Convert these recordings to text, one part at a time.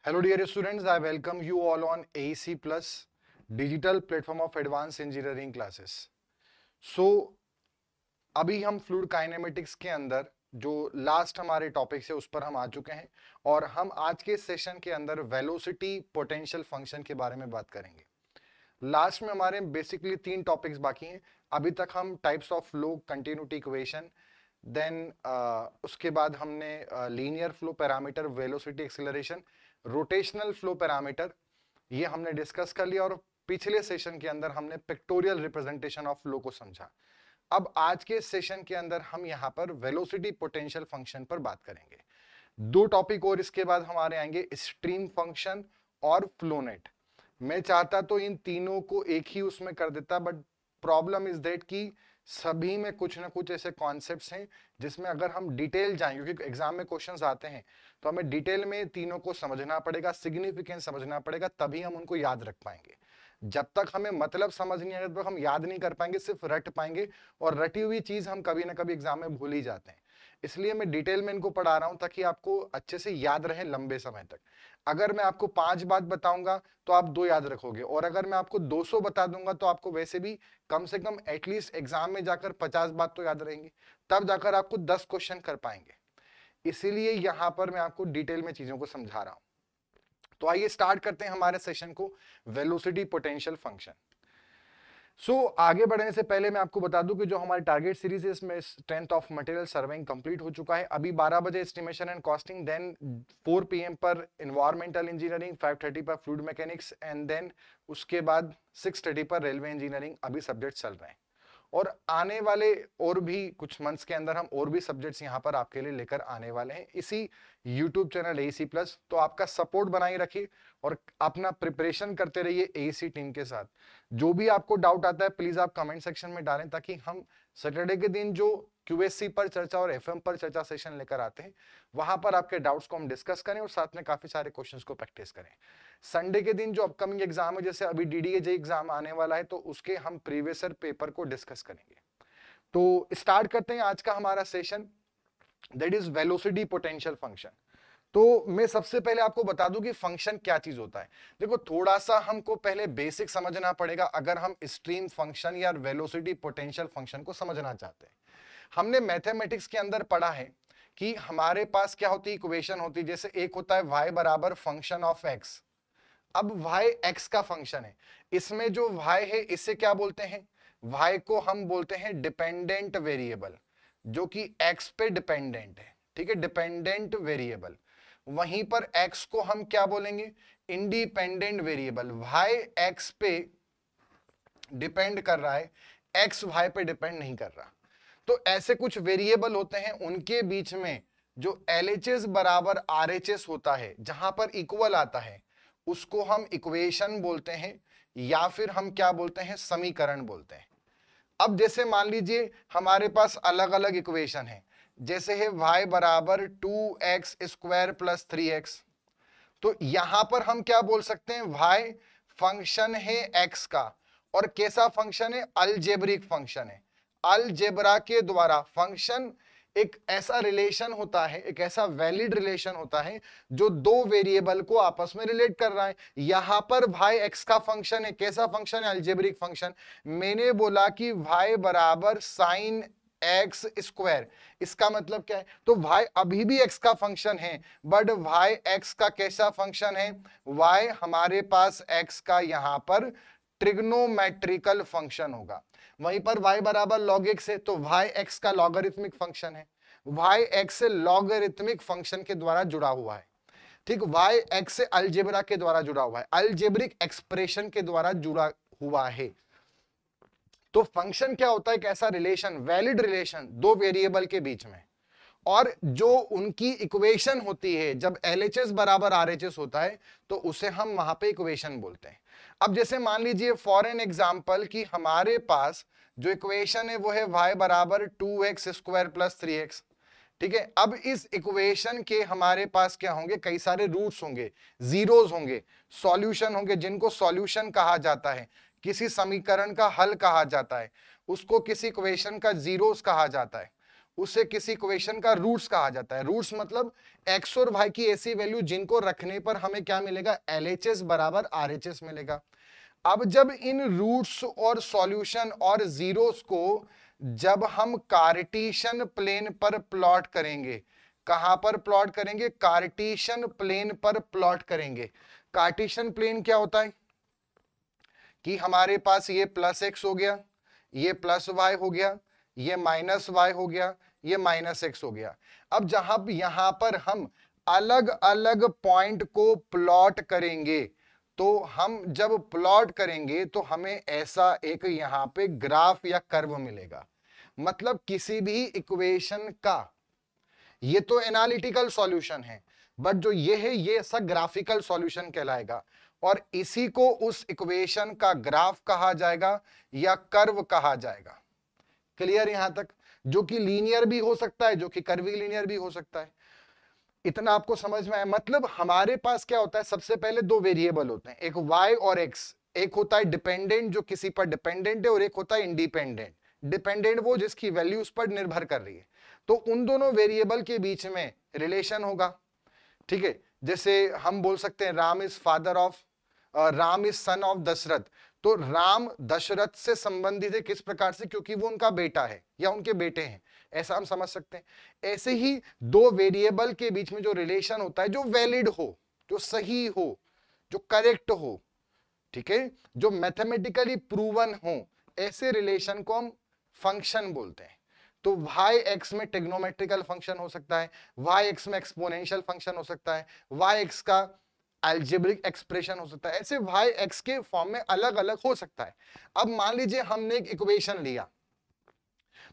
Hello dear students, I welcome you all on AEC Plus digital platform of advanced engineering classes. So अभी हम fluid kinematics के अंदर जो last हमारे topics है उस पर हम आ चुके हैं और हम आज के सेशन के अंदर वेलोसिटी पोटेंशियल फंक्शन के बारे में बात करेंगे। लास्ट में हमारे बेसिकली 3 टॉपिक्स बाकी हैं। अभी तक हम types of flow, continuity equation, then उसके बाद हमने linear flow parameter, velocity acceleration, rotational flow parameter ये हमने डिस्कस कर लिया और पिछले सेशन के अंदर हमने पिक्टोरियल रिप्रेजेंटेशन ऑफ फ्लो को समझा। अब आज के सेशन के अंदर हम यहाँ पर वेलोसिटी पोटेंशियल फंक्शन पर बात करेंगे। 2 टॉपिक और इसके बाद हमारे आएंगे स्ट्रीम फंक्शन और फ्लोनेट। मैं चाहता तो इन तीनों को एक ही उसमें कर देता, बट प्रॉब्लम इज दैट कि सभी में कुछ ना कुछ ऐसे कॉन्सेप्ट्स हैं जिसमें अगर हम डिटेल जाएं, क्योंकि एग्जाम में क्वेश्चंस आते हैं तो हमें डिटेल में तीनों को समझना पड़ेगा, सिग्निफिकेंस समझना पड़ेगा, तभी हम उनको याद रख पाएंगे। जब तक हमें मतलब समझ नहीं आएगा तब तक हम याद नहीं कर पाएंगे, सिर्फ रट पाएंगे और रटी हुई चीज हम कभी ना कभी एग्जाम में भूल ही जाते हैं। इसलिए मैं डिटेल में इनको पढ़ा रहा हूं ताकि आपको अच्छे से याद रहे लंबे समय तक। अगर मैं आपको 5 बात बताऊंगा तो आप 2 याद रखोगे, और अगर मैं आपको 200 बता दूंगा तो आपको वैसे भी कम से कम एटलीस्ट एग्जाम में जाकर 50 बात तो याद रहेंगी, तब जाकर आपको 10 क्वेश्चन कर पाएंगे। इसीलिए यहां पर मैं आपको डिटेल में चीजों को समझा रहा हूं। तो आइए स्टार्ट करते हैं हमारे सेशन को, वेलोसिटी पोटेंशियल फंक्शन। आगे बढ़ने से पहले मैं आपको बता दूं कि जो हमारी टारगेट सीरीज है इसमें strength of material surveying complete हो चुका है। अभी 12 बजे estimation and costing, then 4 PM पर एनवायरमेंटल इंजीनियरिंग, 5:30 पर फ्लूइड मैकेनिक्स, एंड देन उसके बाद 6:30 पर रेलवे इंजीनियरिंग अभी सब्जेक्ट चल रहे हैं। और आने वाले और भी कुछ मंथ्स के अंदर हम और भी सब्जेक्ट्स यहाँ पर आपके लिए लेकर आने वाले हैं इसी यूट्यूब चैनल AEC प्लस। तो आपका सपोर्ट बनाए रखिए और अपना प्रिपरेशन करते रहिए AEC टीम के साथ। जो भी आपको डाउट आता है प्लीज आप कमेंट सेक्शन में डालें, ताकि हम सैटरडे के दिन जो QSC पर चर्चा और FM पर चर्चा सेशन लेकर आते हैं वहां पर आपके डाउट्स को हम डिस्कस करें और साथ में काफी सारे क्वेश्चंस को प्रैक्टिस करें। संडे के दिन जो अपकमिंग एग्जाम है, जैसे अभी DDA एग्जाम आने वाला है, तो उसके हम प्रीवियस ईयर पेपर को डिस्कस करेंगे। तो स्टार्ट करते हैं आज का हमारा session, that is velocity potential function. तो मैं सबसे पहले आपको बता दूं कि फंक्शन क्या चीज होता है। देखो, थोड़ा सा हमको पहले बेसिक समझना पड़ेगा अगर हम स्ट्रीम फंक्शन या वेलोसिटी पोटेंशियल फंक्शन को समझना चाहते हैं। हमने मैथमेटिक्स के अंदर पढ़ा है कि हमारे पास क्या होती है, इक्वेशन होती है। जैसे एक होता है y बराबर फंक्शन ऑफ x। अब y x का फंक्शन है, इसमें जो y है इसे क्या बोलते हैं, y को हम बोलते हैं डिपेंडेंट वेरिएबल, जो कि x पे डिपेंडेंट है। ठीक है, डिपेंडेंट वेरिएबल। वहीं पर x को हम क्या बोलेंगे, इंडिपेंडेंट वेरिएबल। y x पे डिपेंड कर रहा है, x y पे डिपेंड नहीं कर रहा। तो ऐसे कुछ वेरिएबल होते हैं, उनके बीच में जो LHS बराबर RHS होता है, जहां पर इक्वल आता है, उसको हम इक्वेशन बोलते हैं या फिर हम क्या बोलते हैं, समीकरण बोलते हैं। अब जैसे मान लीजिए हमारे पास अलग अलग इक्वेशन है, जैसे है y बराबर 2x स्क्वायर प्लस 3x। तो यहां पर हम क्या बोल सकते हैं, y फंक्शन है x का, और कैसा फंक्शन है, अलजेब्रिक फंक्शन है। अलजेब्रा के द्वारा फंक्शन एक ऐसा रिलेशन होता है, एक ऐसा वैलिड रिलेशन होता है जो दो वेरिएबल को आपस में रिलेट कर रहा है। यहां पर y x का फंक्शन है, कैसा फंक्शन है, अलजेब्रिक फंक्शन। मैंने बोला कि y बराबर साइन x स्क्वायर, इसका मतलब क्या है, तो y अभी भी x का फंक्शन है, बट y x का कैसा फंक्शन है, y हमारे पास x का यहां पर ट्रिग्नोमेट्रिकल फंक्शन होगा। वहीं पर y बराबर log x है, तो y x का लॉगरिथमिक फंक्शन है। y x से लॉगरिथमिक फंक्शन के द्वारा जुड़ा हुआ है। ठीक, y x से अलजेब्रा के द्वारा जुड़ा हुआ है, अलजेब्रिक एक्सप्रेशन के द्वारा जुड़ा हुआ है। तो फंक्शन क्या होता है, एक ऐसा रिलेशन, वैलिड रिलेशन दो वेरिएबल के बीच में, और जो उनकी इक्वेशन होती है, जब LHS बराबर RHS होता है तो उसे हम वहां पे इक्वेशन बोलते हैं। अब जैसे मान लीजिए फॉर एन एग्जांपल कि हमारे पास जो इक्वेशन है वो है y बराबर 2x स्क्वायर प्लस 3x। ठीक है, अब इस इक्वेशन के हमारे पास क्या होंगे, कई सारे रूट्स होंगे, जीरोस होंगे, सॉल्यूशन होंगे, जिनको सॉल्यूशन कहा जाता है। किसी समीकरण का हल कहा जाता है, उसको किसी इक्वेशन का जीरोस कहा जाता है। उसे किसी इक्वेशन का रूट्स कहा जाता है। रूट्स मतलब एक्स और वाई की ऐसी वैल्यू जिनको रखने पर हमें क्या मिलेगा, LHS बराबर RHS मिलेगा। अब जब इन रूट्स और सॉल्यूशन और जीरोस को जब हम कार्टेशियन प्लेन पर प्लॉट करेंगे, कहां पर प्लॉट करेंगे, कार्टेशियन प्लेन पर प्लॉट करेंगे। कार्टेशियन प्लेन क्या होता है कि हमारे पास ये प्लस एक्स हो गया, ये प्लस वाई हो गया, ये माइनस वाई हो गया, ये माइनस एक्स हो गया। अब जहां यहां पर हम अलग अलग पॉइंट को प्लॉट करेंगे, तो हम जब प्लॉट करेंगे तो हमें ऐसा एक यहां पे ग्राफ या कर्व मिलेगा। मतलब किसी भी इक्वेशन का, ये तो एनालिटिकल सॉल्यूशन है, बट जो ये है ये ऐसा ग्राफिकल सॉल्यूशन कहलाएगा, और इसी को उस इक्वेशन का ग्राफ कहा जाएगा या कर्व कहा जाएगा। क्लियर यहां तक? जो कि लीनियर भी हो सकता है, जो कि कर्वीलिनियर भी हो सकता है। इतना आपको समझ में आया? मतलब हमारे पास क्या होता है, सबसे पहले दो वेरिएबल होते हैं, एक y और x। एक होता है डिपेंडेंट जो किसी पर डिपेंडेंट है, और एक होता है इंडिपेंडेंट। डिपेंडेंट वो जिसकी वैल्यू उस पर निर्भर कर रही है। तो उन दोनों वेरिएबल के बीच में रिलेशन होगा, ठीक है। जैसे हम बोल सकते हैं Ram is father of, Ram is son of Dasharath. तो राम दशरथ से संबंधित है, किस प्रकार से, क्योंकि वो उनका बेटा है या उनके बेटे हैं, ऐसा हम समझ सकते हैं। ऐसे ही दो वेरिएबल के बीच में जो रिलेशन होता है, जो वैलिड हो, जो सही हो, जो करेक्ट हो, ठीक है, जो मैथमेटिकली प्रूवन हो, ऐसे रिलेशन को हम फंक्शन बोलते हैं। तो yx में ट्रिग्नोमेट्रिकल फंक्शन हो सकता है, yx में एक्सपोनेंशियल फंक्शन हो सकता है, yx का अलजेब्रिक एक्सप्रेशन हो सकता है। ऐसे yx के फॉर्म में अलग अलग हो सकता है। अब मान लीजिए हमने एक इक्वेशन लिया,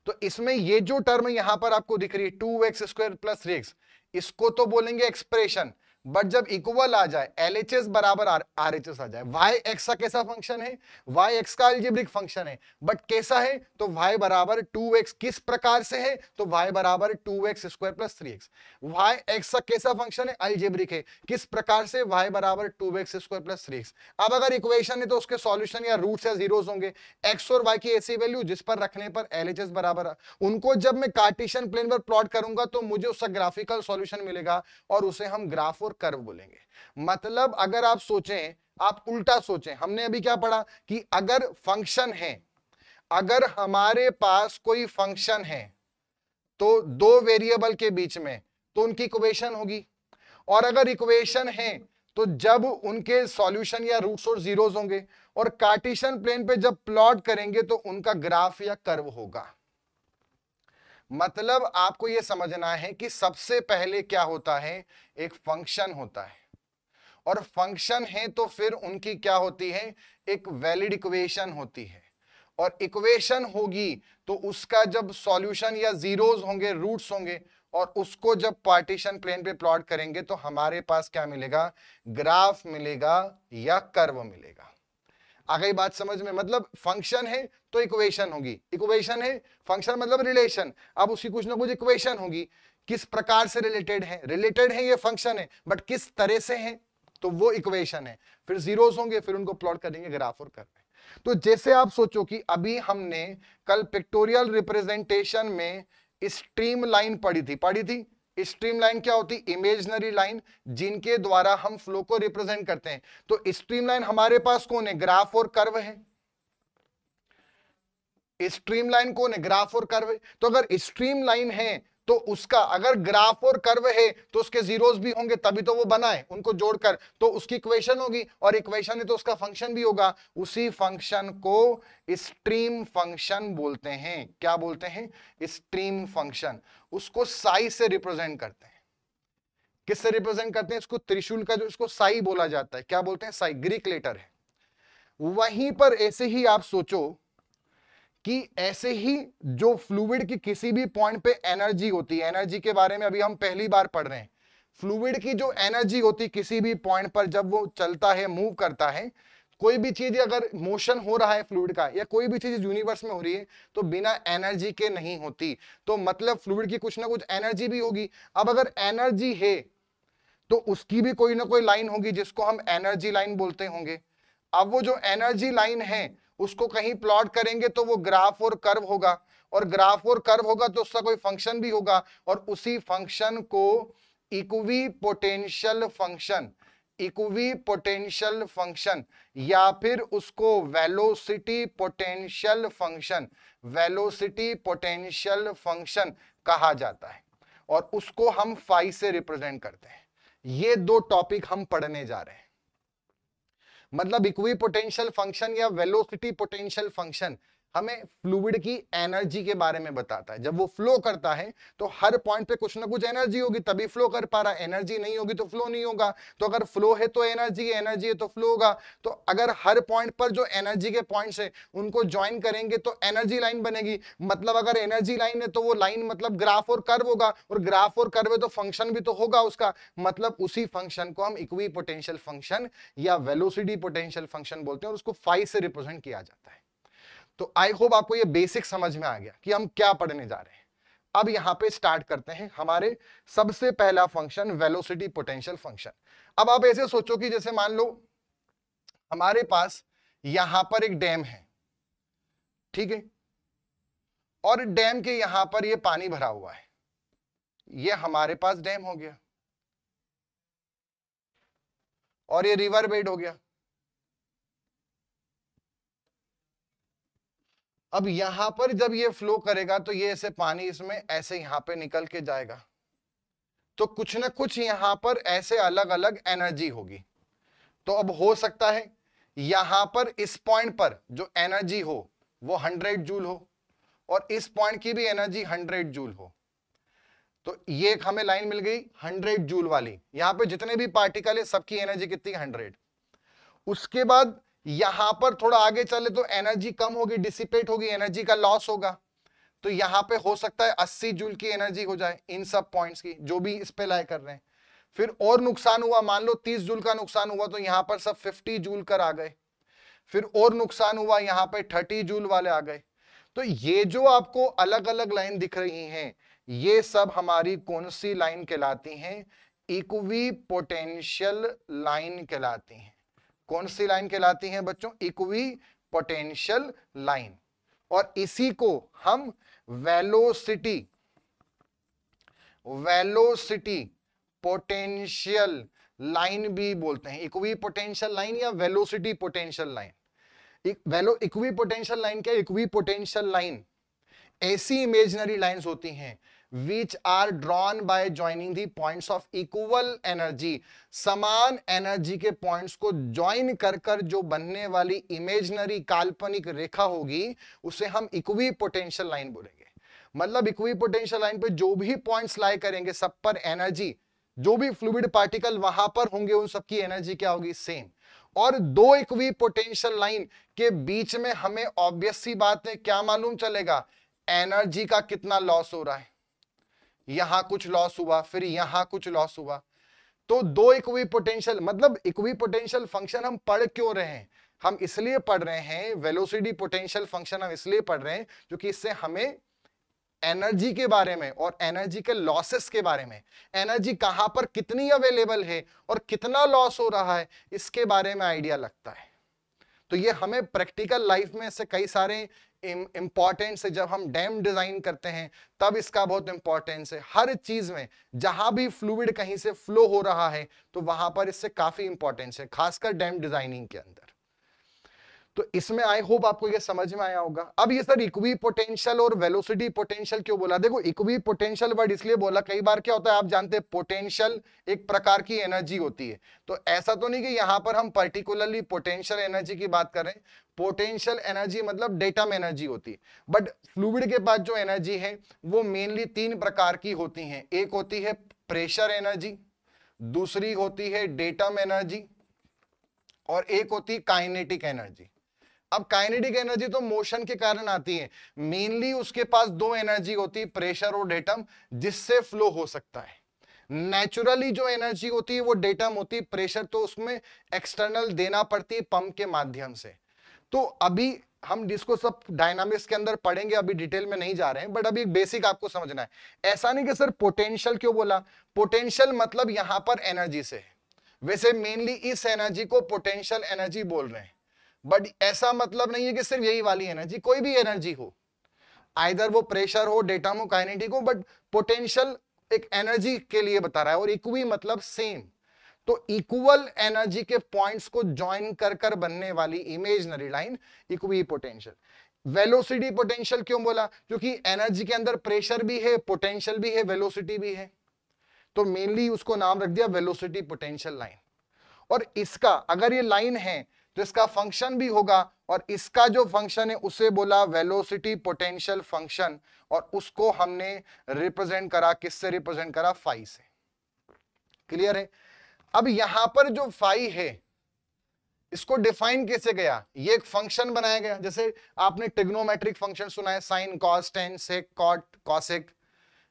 तो इसमें ये जो टर्म यहां पर आपको दिख रही है 2x स्क्वायर प्लस 3x, इसको तो बोलेंगे एक्सप्रेशन, बट जब इक्वल आ जाए, LHS बराबर RHS आ जाए, yx का कैसा फंक्शन है, yx का अलजेब्रिक फंक्शन है, बट कैसा है, तो y बराबर 2x, किस प्रकार से है, तो y बराबर 2x square plus 3x। yx का कैसा फंक्शन है, अलजेब्रिक है, किस प्रकार से, y बराबर 2x स्क्वायर प्लस 3x। अब अगर इक्वेशन है तो उसके सॉल्यूशन या रूट्स या जीरोस होंगे, x और y की ऐसी वैल्यू जिस पर रखने पर LHS बराबर, उनको जब मैं कार्टेशियन प्लेन पर प्लॉट करूंगा तो मुझे उसका ग्राफिकल सॉल्यूशन मिलेगा, और उसे हम ग्राफ और कर्व बोलेंगे। मतलब अगर आप सोचें, आप उल्टा सोचें, हमने अभी क्या पढ़ा कि अगर फंक्शन है, अगर हमारे पास कोई फंक्शन है तो दो वेरिएबल के बीच में, तो उनकी इक्वेशन होगी, और अगर इक्वेशन है तो जब उनके सॉल्यूशन या रूट्स और जीरोस होंगे, और कार्टेशियन प्लेन पे जब प्लॉट करेंगे तो उनका ग्राफ या कर्व होगा। मतलब आपको यह समझना है कि सबसे पहले क्या होता है, एक फंक्शन होता है, और फंक्शन है तो फिर उनकी क्या होती है, एक वैलिड इक्वेशन होती है, और इक्वेशन होगी तो उसका जब सॉल्यूशन या जीरोस होंगे, रूट्स होंगे, और उसको जब पार्टीशन प्लेन पे प्लॉट करेंगे तो हमारे पास क्या मिलेगा, ग्राफ मिलेगा या कर्व मिलेगा। आ गई बात समझ में? मतलब फंक्शन है तो इक्वेशन होगी, इक्वेशन है, फंक्शन मतलब रिलेशन, अब उसकी कुछ ना कुछ इक्वेशन होगी, किस प्रकार से रिलेटेड है ये फंक्शन है, बट किस तरह से है, तो वो इक्वेशन है। फिर जीरोस होंगे, फिर उनको प्लॉट करेंगे ग्राफ और कर्व। तो जैसे आप सोचो कि अभी हमने कल पिक्टोरियल रिप्रेजेंटेशन में स्ट्रीम लाइन पढ़ी थी। स्ट्रीम लाइन क्या होती, इमेजिनरी लाइन जिनके द्वारा हम फ्लो को रिप्रेजेंट करते हैं। तो स्ट्रीम लाइन हमारे पास कौन है, ग्राफ और कर्व है। स्ट्रीम लाइन कौन है, ग्राफ और कर्व है। तो अगर स्ट्रीम लाइन है तो उसका अगर ग्राफ और कर्व है तो उसके जीरोस भी होंगे, तभी तो वो बना है, उनको जोड़कर तो उसकी इक्वेशन होगी, और इक्वेशन है तो उसका फंक्शन भी होगा। उसी फंक्शन को स्ट्रीम फंक्शन बोलते हैं। क्या बोलते हैं, स्ट्रीम फंक्शन। उसको साई से रिप्रेजेंट करते हैं। किससे रिप्रेजेंट करते हैं, इसको त्रिशूल का जो इसको साई बोला जाता है, क्या बोलते हैं, साई, ग्रीक लेटर है। वहीं पर ऐसे ही आप सोचो कि ऐसे ही जो फ्लूइड की किसी भी पॉइंट पे एनर्जी होती है, एनर्जी के बारे में अभी हम पहली बार पढ़ रहे हैं। फ्लूइड की जो एनर्जी होती है किसी भी पॉइंट पर जब वो चलता है, मूव करता है, कोई भी चीज अगर मोशन हो रहा है फ्लूइड का, या कोई भी चीज यूनिवर्स में हो रही है, तो बिना एनर्जी के नहीं होती। तो मतलब फ्लूइड की कुछ ना कुछ एनर्जी भी होगी। अब अगर एनर्जी है तो उसकी भी कोई ना कोई लाइन होगी जिसको हम एनर्जी लाइन बोलते होंगे। अब वो जो एनर्जी लाइन है उसको कहीं प्लॉट करेंगे तो वो ग्राफ और कर्व होगा, और ग्राफ और कर्व होगा तो उसका कोई फंक्शन भी होगा, और उसी फंक्शन को इक्विपोटेंशियल फंक्शन, इक्विपोटेंशियल फंक्शन या फिर उसको velocity potential function, velocity potential function कहा जाता है, और उसको हम फाई से रिप्रेजेंट करते हैं। ये दो टॉपिक हम पढ़ने जा रहे हैं। मतलब इक्विपोटेंशियल फंक्शन या वेलोसिटी पोटेंशियल फंक्शन हमें फ्लूइड की एनर्जी के बारे में बताता है। जब वो फ्लो करता है तो हर पॉइंट पे कुछ ना कुछ एनर्जी होगी, तभी फ्लो कर पा रहा है। एनर्जी नहीं होगी तो फ्लो नहीं होगा। तो अगर फ्लो है तो एनर्जी, एनर्जी है तो फ्लो होगा। तो अगर हर पॉइंट पर जो एनर्जी के पॉइंट्स है उनको ज्वाइन करेंगे तो एनर्जी लाइन बनेगी। मतलब अगर एनर्जी लाइन है तो वो लाइन मतलब ग्राफ और कर्व होगा, और ग्राफ और कर्व है तो फंक्शन भी तो होगा उसका। मतलब उसी फंक्शन को हम इक्विपोटेंशियल फंक्शन या वेलोसिटी पोटेंशियल फंक्शन बोलते हैं, और उसको फाई से रिप्रेजेंट किया जाता है। तो आई होप आपको ये बेसिक समझ में आ गया कि हम क्या पढ़ने जा रहे हैं। अब यहां पे स्टार्ट करते हैं हमारे सबसे पहला फंक्शन, वेलोसिटी पोटेंशियल फंक्शन। अब आप ऐसे सोचो कि जैसे मान लो हमारे पास यहां पर एक डैम है, ठीक है, और डैम के यहां पर ये पानी भरा हुआ है। ये हमारे पास डैम हो गया और ये रिवर बेड हो गया। अब यहां पर जब ये फ्लो करेगा तो ये ऐसे पानी इसमें ऐसे यहां पे निकल के जाएगा, तो कुछ ना कुछ यहां पर ऐसे अलग अलग एनर्जी होगी। तो अब हो सकता है यहां पर इस पॉइंट पर जो एनर्जी हो वो 100 जूल हो, और इस पॉइंट की भी एनर्जी 100 जूल हो। तो ये एक हमें लाइन मिल गई 100 जूल वाली। यहां पे जितने भी पार्टिकल है सबकी एनर्जी कितनी, 100। उसके बाद यहां पर थोड़ा आगे चले तो एनर्जी कम होगी, डिसिपेट होगी, एनर्जी का लॉस होगा। तो यहां पे हो सकता है 80 जूल की एनर्जी हो जाए इन सब पॉइंट्स की जो भी इस पे लाई कर रहे हैं। फिर और नुकसान हुआ, मान लो 30 जूल का नुकसान हुआ तो यहां पर सब 50 जूल कर आ गए। फिर और नुकसान हुआ, यहां पे 30 जूल वाले आ गए। तो ये जो आपको अलग अलग लाइन दिख रही हैं, ये सब हमारी कौन सी लाइन कहलाती हैं, इक्विपोटेंशियल लाइन कहलाती हैं। कौन सी लाइन कहलाती हैं बच्चों, इक्विपोटेंशियल लाइन। और इसी को हम वेलोसिटी, वेलोसिटी पोटेंशियल लाइन भी बोलते हैं। इक्विपोटेंशियल लाइन या velocity potential line. Equipotential line क्या, इक्विपोटेंशियल लाइन ऐसी इमेजिनरी लाइंस होती हैं which are drawn by joining the points of equal energy, समान एनर्जी के पॉइंट्स को ज्वाइन कर कर जो बनने वाली इमेजिनरी काल्पनिक रेखा होगी उसे हम इक्विपोटेंशियल लाइन बोलेंगे। मतलब इक्विपोटेंशियल लाइन पे जो भी पॉइंट्स लाई करेंगे सब पर एनर्जी, जो भी फ्लूइड पार्टिकल वहां पर होंगे उन सबकी एनर्जी क्या होगी, सेम। और दो इक्विपोटेंशियल लाइन के बीच में हमें ऑब्वियस सी बात है क्या मालूम चलेगा, एनर्जी का कितना लॉस हो रहा है। यहां कुछ लॉस हुआ, फिर यहां कुछ लॉस हुआ। तो दो इक्विपोटेंशियल, मतलब इक्विपोटेंशियल फंक्शन हम पढ़ क्यों रहे हैं, हम इसलिए पढ़ रहे हैं वेलोसिटी पोटेंशियल फंक्शन हम इसलिए पढ़ रहे हैं क्योंकि इससे हमें एनर्जी के बारे में और एनर्जी के लॉसेस के बारे में, एनर्जी कहां पर कितनी अवेलेबल है और कितना लॉस हो रहा है, इसके बारे में आइडिया लगता है। तो ये हमें प्रैक्टिकल लाइफ में से कई सारे इंपॉर्टेंस है। जब हम डैम डिजाइन करते हैं तब इसका बहुत इंपॉर्टेंस है। हर चीज में जहां भी फ्लूइड कहीं से फ्लो हो रहा है तो वहां पर इससे काफी इंपॉर्टेंस है, खासकर डैम डिजाइनिंग के अंदर। तो इसमें आई होप आपको ये समझ में आया होगा। अब ये सर इक्विपोटेंशियल और वेलोसिटी पोटेंशियल क्यों बोला, देखो इक्विपोटेंशियल वर्ड इसलिए बोला, कई बार क्या होता है आप जानते हैं पोटेंशियल एक प्रकार की एनर्जी होती है। तो ऐसा तो नहीं कि यहां पर हम पर्टिकुलरली पोटेंशियल एनर्जी की बात कर रहे हैं। पोटेंशियल एनर्जी मतलब डेटम एनर्जी होती है, बट फ्लूइड के पास जो एनर्जी है वो मेनली 3 प्रकार की होती है। एक होती है प्रेशर एनर्जी, दूसरी होती है डेटम एनर्जी, और एक होती है काइनेटिक एनर्जी। अब काइनेटिक एनर्जी तो मोशन के कारण आती है, मेनली उसके पास 2 एनर्जी होती है, प्रेशर और डेटम, जिससे फ्लो हो सकता है। नेचुरली जो एनर्जी होती है वो डेटम होती है, प्रेशर तो उसमें एक्सटर्नल देना पड़ती है पंप के माध्यम से। तो अभी हम जिसको सब डायनामिक्स के अंदर पढ़ेंगे, अभी डिटेल में नहीं जा रहे हैं, बट अभी एक बेसिक आपको समझना है। ऐसा नहीं कि सर पोटेंशियल क्यों बोला, पोटेंशियल मतलब यहां पर एनर्जी से है, वैसे मेनली इस एनर्जी को पोटेंशियल एनर्जी बोल रहे हैं, बट ऐसा मतलब नहीं है कि सिर्फ यही वाली एनर्जी, कोई भी एनर्जी हो। आइदर वो प्रेशर हो, डेटम हो, काइनेटिक हो, बट पोटेंशियल एक एनर्जी के लिए बता रहा है, और इक्वी मतलब सेम। तो इक्वल एनर्जी के पॉइंट्स को ज्वाइन कर कर बनने वाली imaginary line equi potential. Velocity potential क्यों बोला? क्योंकि एनर्जी के अंदर प्रेशर भी है, पोटेंशियल भी है, वेलोसिटी भी है, तो मेनली उसको नाम रख दिया वेलोसिटी पोटेंशियल लाइन। और इसका अगर ये लाइन है तो इसका फंक्शन भी होगा, और इसका जो फंक्शन है उसे बोला वेलोसिटी पोटेंशियल फंक्शन, और उसको हमने रिप्रेजेंट करा, किससे रिप्रेजेंट करा? फाई से। क्लियर है? अब यहां पर जो फाई है इसको डिफाइन कैसे गया? ये एक फंक्शन बनाया गया, जैसे आपने ट्रिग्नोमेट्रिक फंक्शन सुना है, साइन, कॉस, टेन, सेक, कॉट, कॉसेक,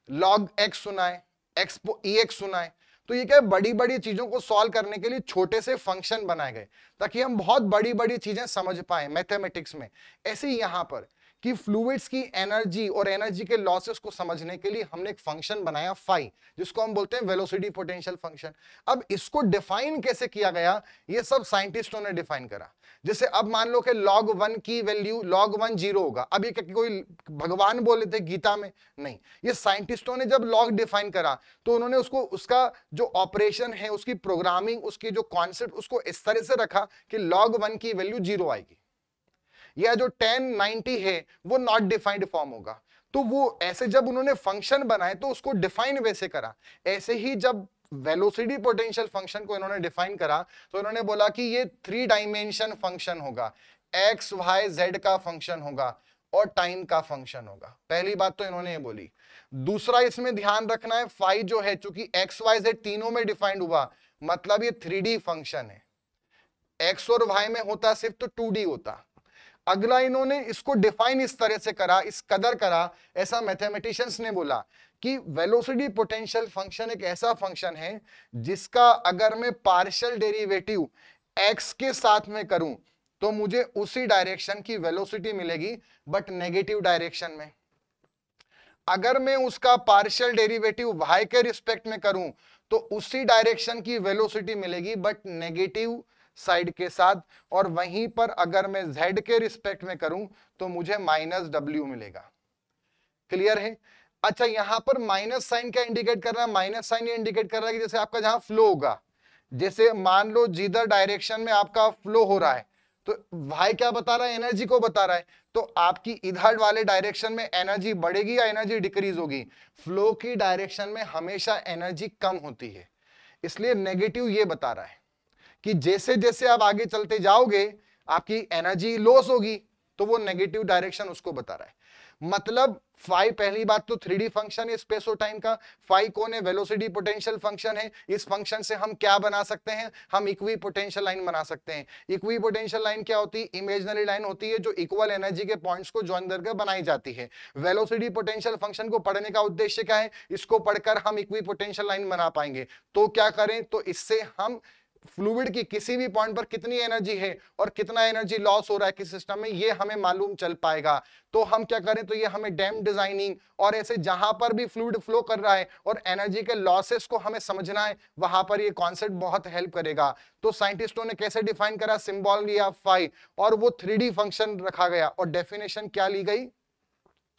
लॉग एक्स सुना है, एक्सपो एक्स सुना है। तो ये क्या है, बड़ी बड़ी चीजों को सॉल्व करने के लिए छोटे से फंक्शन बनाए गए ताकि हम बहुत बड़ी बड़ी चीजें समझ पाए मैथमेटिक्स में। ऐसे ही यहां पर कि फ्लूइड्स की एनर्जी और एनर्जी के लॉसेस को समझने के लिए हमने एक फंक्शन बनाया फाई, जिसको हम बोलते हैं वेलोसिटी पोटेंशियल फंक्शन। अब इसको डिफाइन कैसे किया गया, ये सब साइंटिस्टों ने डिफाइन करा। जैसे अब मान लो कि log 1 की वैल्यू log 1 0 होगा। अब ये कोई भगवान बोले थे गीता में? नहीं, ये साइंटिस्टों ने जब लॉग डिफाइन करा तो उन्होंने उसको, उसका जो ऑपरेशन है, उसकी प्रोग्रामिंग, उसकी जो कॉन्सेप्ट, उसको इस तरह से रखा कि log 1 की वैल्यू 0 आएगी, या जो 10 90 है वो नॉट डिफाइंड फॉर्म होगा। तो वो ऐसे जब उन्होंने फंक्शन बनाए तो उसको डिफाइन वैसे करा। ऐसे ही जब वेलोसिटी पोटेंशियल फंक्शन को इन्होंने डिफाइन करा तो इन्होंने बोला कि ये 3 डायमेंशन फंक्शन होगा, एक्स वाई जेड का फंक्शन होगा और टाइम का फंक्शन होगा। पहली बात तो इन्होंने ये बोली। दूसरा इसमें ध्यान रखना है, फाई जो है चूंकि एक्स वाई जेड तीनों में डिफाइंड हुआ, मतलब ये 3D फंक्शन है। एक्स और वाई में होता सिर्फ तो 2D होता। अगला इन्होंने इसको डिफाइन इस तरह से करा, इस कदर करा, ऐसा मैथमेटिशियंस ने बोला कि वेलोसिटी पोटेंशियल फंक्शन एक ऐसा फंक्शन है जिसका अगर मैं पार्शियल डेरिवेटिव एक्स के साथ में करूं तो मुझे उसी डायरेक्शन की वेलोसिटी मिलेगी, बट नेगेटिव डायरेक्शन में। अगर मैं उसका पार्शियल डेरिवेटिव वाई के रिस्पेक्ट में करूं तो उसी डायरेक्शन की वेलोसिटी मिलेगी, बट नेगेटिव साइड के साथ। और वहीं पर अगर मैं z के रिस्पेक्ट में करूं तो मुझे -w मिलेगा। क्लियर है? अच्छा, यहां पर माइनस साइन क्या इंडिकेट कर रहा है? माइनस साइन ये इंडिकेट कर रहा है कि जैसे आपका जहां फ्लो होगा, जैसे मान लो जिधर डायरेक्शन में आपका फ्लो हो रहा है, तो भाई क्या बता रहा है? एनर्जी को बता रहा है। तो आपकी इधर वाले डायरेक्शन में एनर्जी बढ़ेगी या एनर्जी डिक्रीज होगी? फ्लो की डायरेक्शन में हमेशा एनर्जी कम होती है, इसलिए नेगेटिव ये बता रहा है कि जैसे जैसे आप आगे चलते जाओगे आपकी एनर्जी लॉस होगी, तो वो नेगेटिव डायरेक्शन उसको बता रहा है। मतलब फाई, पहली बात तो 3D फंक्शन है स्पेस और टाइम का। फाई कौन है? वेलोसिटी पोटेंशियल फंक्शन है। इस फंक्शन से हम क्या बना सकते हैं? हम इक्वी पोटेंशियल लाइन बना सकते हैं। इक्वी पोटेंशियल लाइन क्या होती है? इमेजिनरी लाइन होती है जो इक्वल एनर्जी के पॉइंट्स को ज्वाइन करके बनाई जाती है। वेलोसिटी पोटेंशियल फंक्शन को पढ़ने का उद्देश्य क्या है? इसको पढ़कर हम इक्वी पोटेंशियल लाइन बना पाएंगे। तो क्या करें? तो इससे हम फ्लूइड की किसी भी पॉइंट पर कितनी एनर्जी है और कितना एनर्जी लॉस हो रहा है किस सिस्टम में, ये हमें मालूम चल पाएगा। तो हम क्या करें? तो ये हमें डैम डिजाइनिंग और ऐसे जहां पर भी फ्लूइड फ्लो कर रहा है और एनर्जी के लॉसेस को हमें समझना है, वहां पर ये कॉन्सेप्ट बहुत हेल्प करेगा। तो साइंटिस्टों ने कैसे डिफाइन करा? सिंबल लिया फाई, और वो 3D फंक्शन रखा गया। और डेफिनेशन क्या ली गई?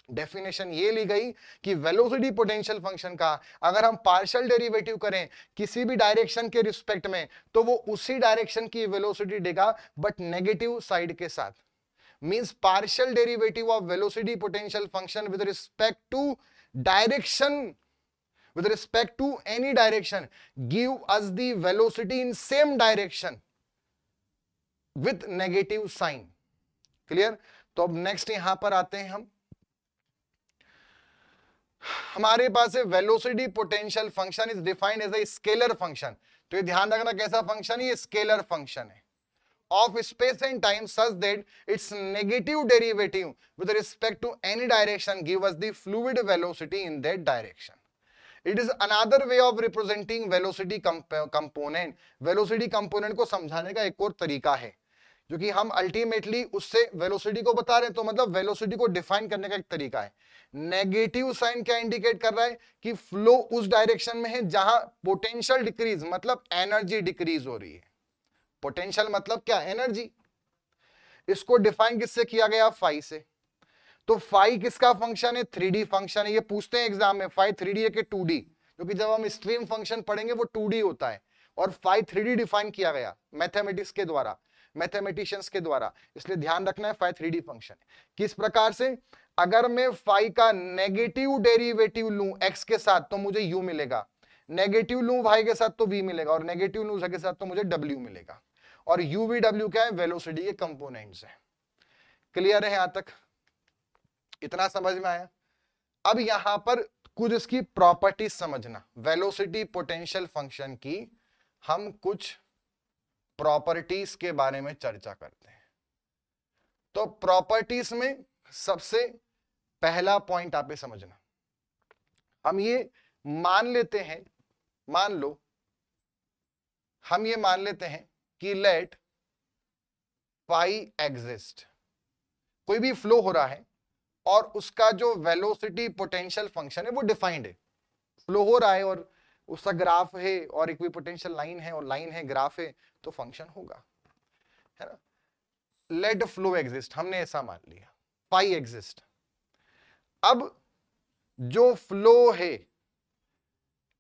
डेफिनेशन ये ली गई कि वेलोसिटी पोटेंशियल फंक्शन का अगर हम पार्शियल डेरिवेटिव करें किसी भी डायरेक्शन के रिस्पेक्ट में, तो वो उसी डायरेक्शन की वेलोसिटी देगा, बट नेगेटिव साइड के साथ। Means partial derivative of velocity potential function with respect to direction, with respect to any direction, give us the velocity in same direction with negative sign. Clear? तो अब next यहां पर आते हैं हम, हमारे पास है velocity potential function is defined as a scalar function. तो ये ध्यान रखना कैसा फंक्शन है? ये स्केलर फंक्शन है of space and time such that its negative derivative with respect to any direction give us the fluid velocity in that direction. It is another way of representing velocity component. Velocity component को समझाने का एक और तरीका है, जो कि हम अल्टीमेटली उससे वेलोसिटी को बता रहे हैं। तो मतलब वेलोसिटी को डिफाइन करने का एक तरीका है। नेगेटिव साइन क्या इंडिकेट कर रहा है? कि फ्लो उस डायरेक्शन में है जहां पोटेंशियल डिक्रीज, मतलब एनर्जी डिक्रीज हो रही है। पोटेंशियल मतलब क्या? एनर्जी। इसको डिफाइन किससे किया गया? फाई से। तो फाई किसका फंक्शन है? 3D फंक्शन है। ये पूछते हैं एग्जाम में, फाई 3D है कि 2D, क्योंकि जब हम स्ट्रीम फंक्शन पढ़ेंगे वो 2D होता है और फाई 3D डिफाइन किया गया मैथमेटिक्स के द्वारा, मैथमेटिशियंस के द्वारा, इसलिए ध्यान रखना है फाई 3D फंक्शन है। किस प्रकार से? अगर मैं फाई का नेगेटिव डेरिवेटिव लूं x के साथ तो मुझे u मिलेगा, नेगेटिव लूं y के साथ तो v मिलेगा, और नेगेटिव लूं z के साथ तो मुझे w मिलेगा। और u v w क्या है? वेलोसिटी के कंपोनेंट्स है। क्लियर है यहां तक? इतना समझ में आया? अब यहां पर कुछ इसकी प्रॉपर्टीज समझना, वेलोसिटी पोटेंशियल फंक्शन की हम कुछ प्रॉपर्टीज के बारे में चर्चा करते हैं। तो प्रॉपर्टीज में सबसे पहला पॉइंट आप समझना, हम ये मान लेते हैं, मान लो हम ये मान लेते हैं कि लेट फाई एग्जिस्ट, कोई भी फ्लो हो रहा है और उसका जो वेलोसिटी पोटेंशियल फंक्शन है वो डिफाइंड है, फ्लो हो रहा है और उसका ग्राफ है और इक्विपोटेंशियल लाइन है और लाइन है, ग्राफ है, तो फंक्शन होगा, है ना। लेट फ्लो एग्जिस्ट, हमने ऐसा मान लिया, फाई एग्जिस्ट। अब जो फ्लो है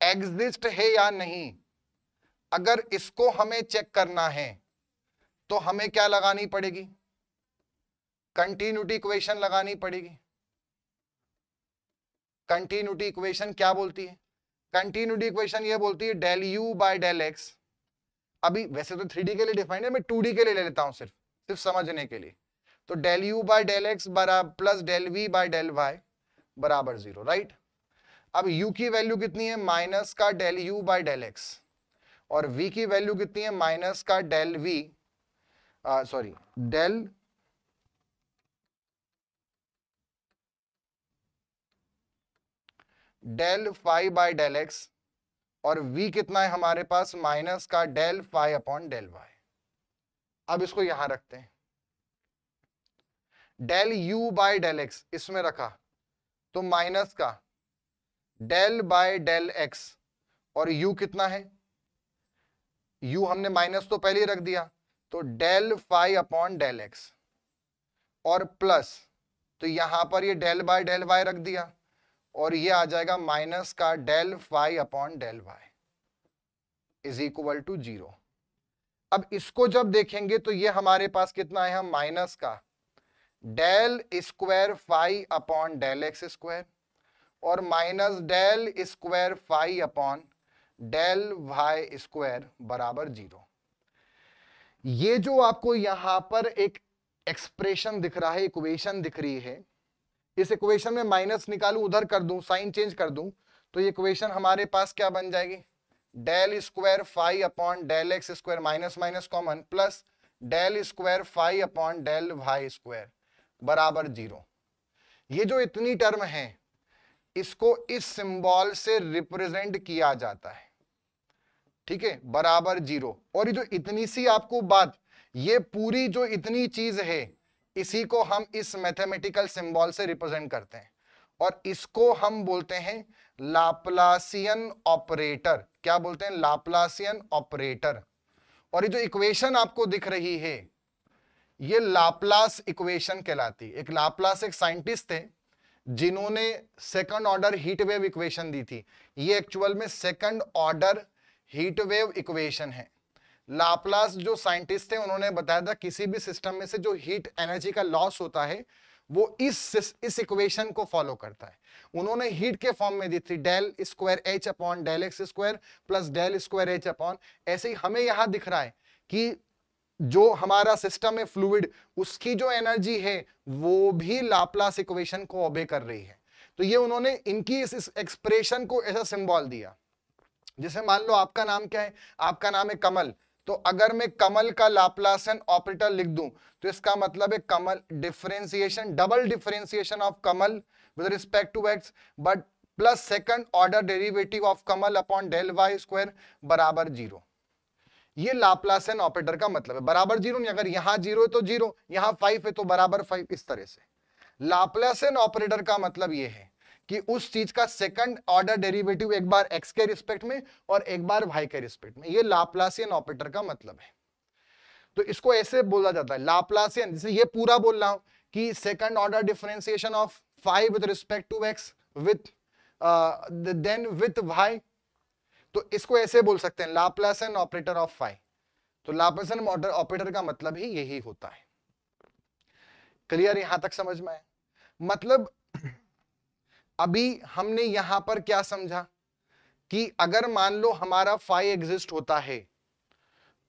एग्जिस्ट है या नहीं, अगर इसको हमें चेक करना है तो हमें क्या लगानी पड़ेगी? कंटिन्यूटी इक्वेशन लगानी पड़ेगी। कंटिन्यूटी इक्वेशन क्या बोलती है? कंटिन्यूटी इक्वेशन ये बोलती है del u by del x. अभी वैसे तो 3D के लिए डिफाइंड है, मैं 2D के लिए ले लेता हूं सिर्फ समझने के लिए। तो del u by del x बराबर plus del v by del y बराबर 0, राइट। अब u की वैल्यू कितनी है? माइनस का del u by del x, और v की वैल्यू कितनी है? माइनस का del v, sorry del phi by del x, और v कितना है हमारे पास? माइनस का del phi upon del y. अब इसको यहां रखते हैं, del u by del x इसमें रखा तो माइनस का डेल बाय डेल एक्स, और u कितना है? u हमने माइनस तो पहले ही रख दिया, तो del phi upon del x, और प्लस, तो यहां पर ये डेल बाय डेल वाई रख दिया, और ये आ जाएगा माइनस का del phi upon del y is equal to 0। अब इसको जब देखेंगे तो ये हमारे पास कितना है? माइनस का del square phi upon del x square, और minus del square phi upon del y square बराबर 0। ये जो आपको यहां पर एक एक्सप्रेशन दिख रहा है, इक्वेशन दिख रही है, इस इक्वेशन में माइनस निकालूं, उधर कर दूं, साइन चेंज कर दूं, तो ये इक्वेशन हमारे पास क्या बन जाएगी? Del square phi upon del x square, minus minus common, plus del square phi upon del y square बराबर 0। ये जो इतनी टर्म है इसको इस सिंबल से रिप्रेजेंट किया जाता है, ठीक है, बराबर 0। और ये जो इतनी सी आपको बात, ये पूरी जो इतनी चीज है, इसी को हम इस मैथमेटिकल सिंबल से रिप्रेजेंट करते हैं, और इसको हम बोलते हैं लाप्लासियन ऑपरेटर। क्या बोलते हैं? Laplacian operator. और ये जो इक्वेशन आपको दिख रही है ये लाप्लास इक्वेशन कहलाती है। एक लाप्लास एक साइंटिस्ट थे जिन्होंने second order heat wave equation दी थी। ये एक्चुअल में second order heat wave equation है। लाप्लास जो साइंटिस्ट थे उन्होंने बताया था किसी भी सिस्टम में से जो हीट एनर्जी का लॉस होता है वो इस इक्वेशन को फॉलो करता है। उन्होंने हीट के फॉर्म में दी थी del square h upon del x square plus del square h upon. ऐसे ही हमें यहां दिख रहा है कि जो हमारा सिस्टम है फ्लूइड, उसकी जो एनर्जी है वो भी लाप्लास इक्वेशन को ओबे कर रही है। तो ये उन्होंने इनकी इस एक्सप्रेशन को ऐसा सिंबल दिया। जैसे मान लो आपका नाम क्या है? आपका नाम है कमल, तो अगर मैं कमल का लाप्लासियन ऑपरेटर लिख दूं तो इसका मतलब है कमल डिफरेंशिएशन, डबल डिफरेंशिएशन ऑफ कमल with respect to x but plus second order derivative of कमल अपॉन डेल वाई स्क्वायर बराबर 0। ये लाप्लासियन ऑपरेटर का मतलब है। बराबर 0 नहीं, अगर यहां 0 है तो 0, यहां 5 है तो बराबर 5, इस तरह से। लाप्लासियन ऑपरेटर का मतलब यह है कि उस चीज का सेकंड ऑर्डर डेरिवेटिव एक बार x के रिस्पेक्ट में और एक बार y के रिस्पेक्ट में। ये लाप्लासियन ऑपरेटर का मतलब है। तो इसको ऐसे बोला जाता है लाप्लासियन, जैसे ये पूरा बोल रहा हूं कि second order differentiation of phi with respect to x with then with y, तो इसको ऐसे बोल सकते हैं लाप्लासियन ऑपरेटर ऑफ फाई। तो लाप्लासियन ऑपरेटर का मतलब ही यही होता है। क्लियर, यहां तक समझ में आया? मतलब अभी हमने यहां पर क्या समझा कि अगर मान लो हमारा फाई एग्जिस्ट होता है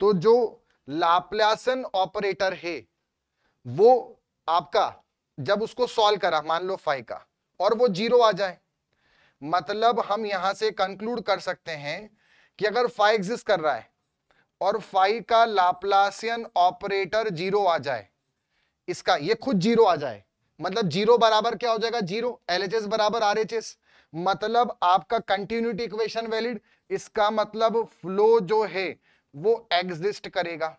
तो जो लाप्लासियन ऑपरेटर है वो आपका जब उसको सॉल्व करा मान लो फाई का और वो जीरो आ जाए, मतलब हम यहां से कंक्लूड कर सकते हैं कि अगर फाई एग्जिस्ट कर रहा है और फाई का लाप्लासियन ऑपरेटर जीरो आ जाए, इसका ये खुद जीरो आ जाए, मतलब जीरो बराबर क्या हो जाएगा, जीरो, एलएचएस बराबर आरएचएस, मतलब आपका कंटिन्यूटी इक्वेशन वैलिड। इसका मतलब फ्लो जो है वो एग्जिस्ट करेगा।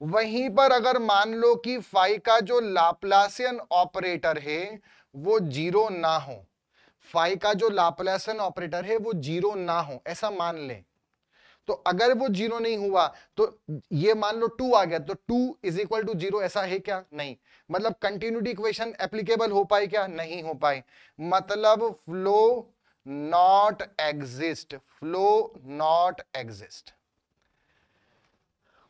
वहीं पर अगर मान लो कि फाई का जो लाप्लासियन ऑपरेटर है वो जीरो ना हो, फाई का जो लाप्लासियन ऑपरेटर है वो जीरो ना हो, ऐसा मान लें, तो अगर वो जीरो नहीं हुआ तो ये मान लो टू आ गया, तो two is equal to zero, ऐसा है क्या? नहीं। मतलब कंटिन्यूटी इक्वेशन एप्लीकेबल हो पाए क्या? नहीं हो पाए, मतलब flow not exist, flow not exist.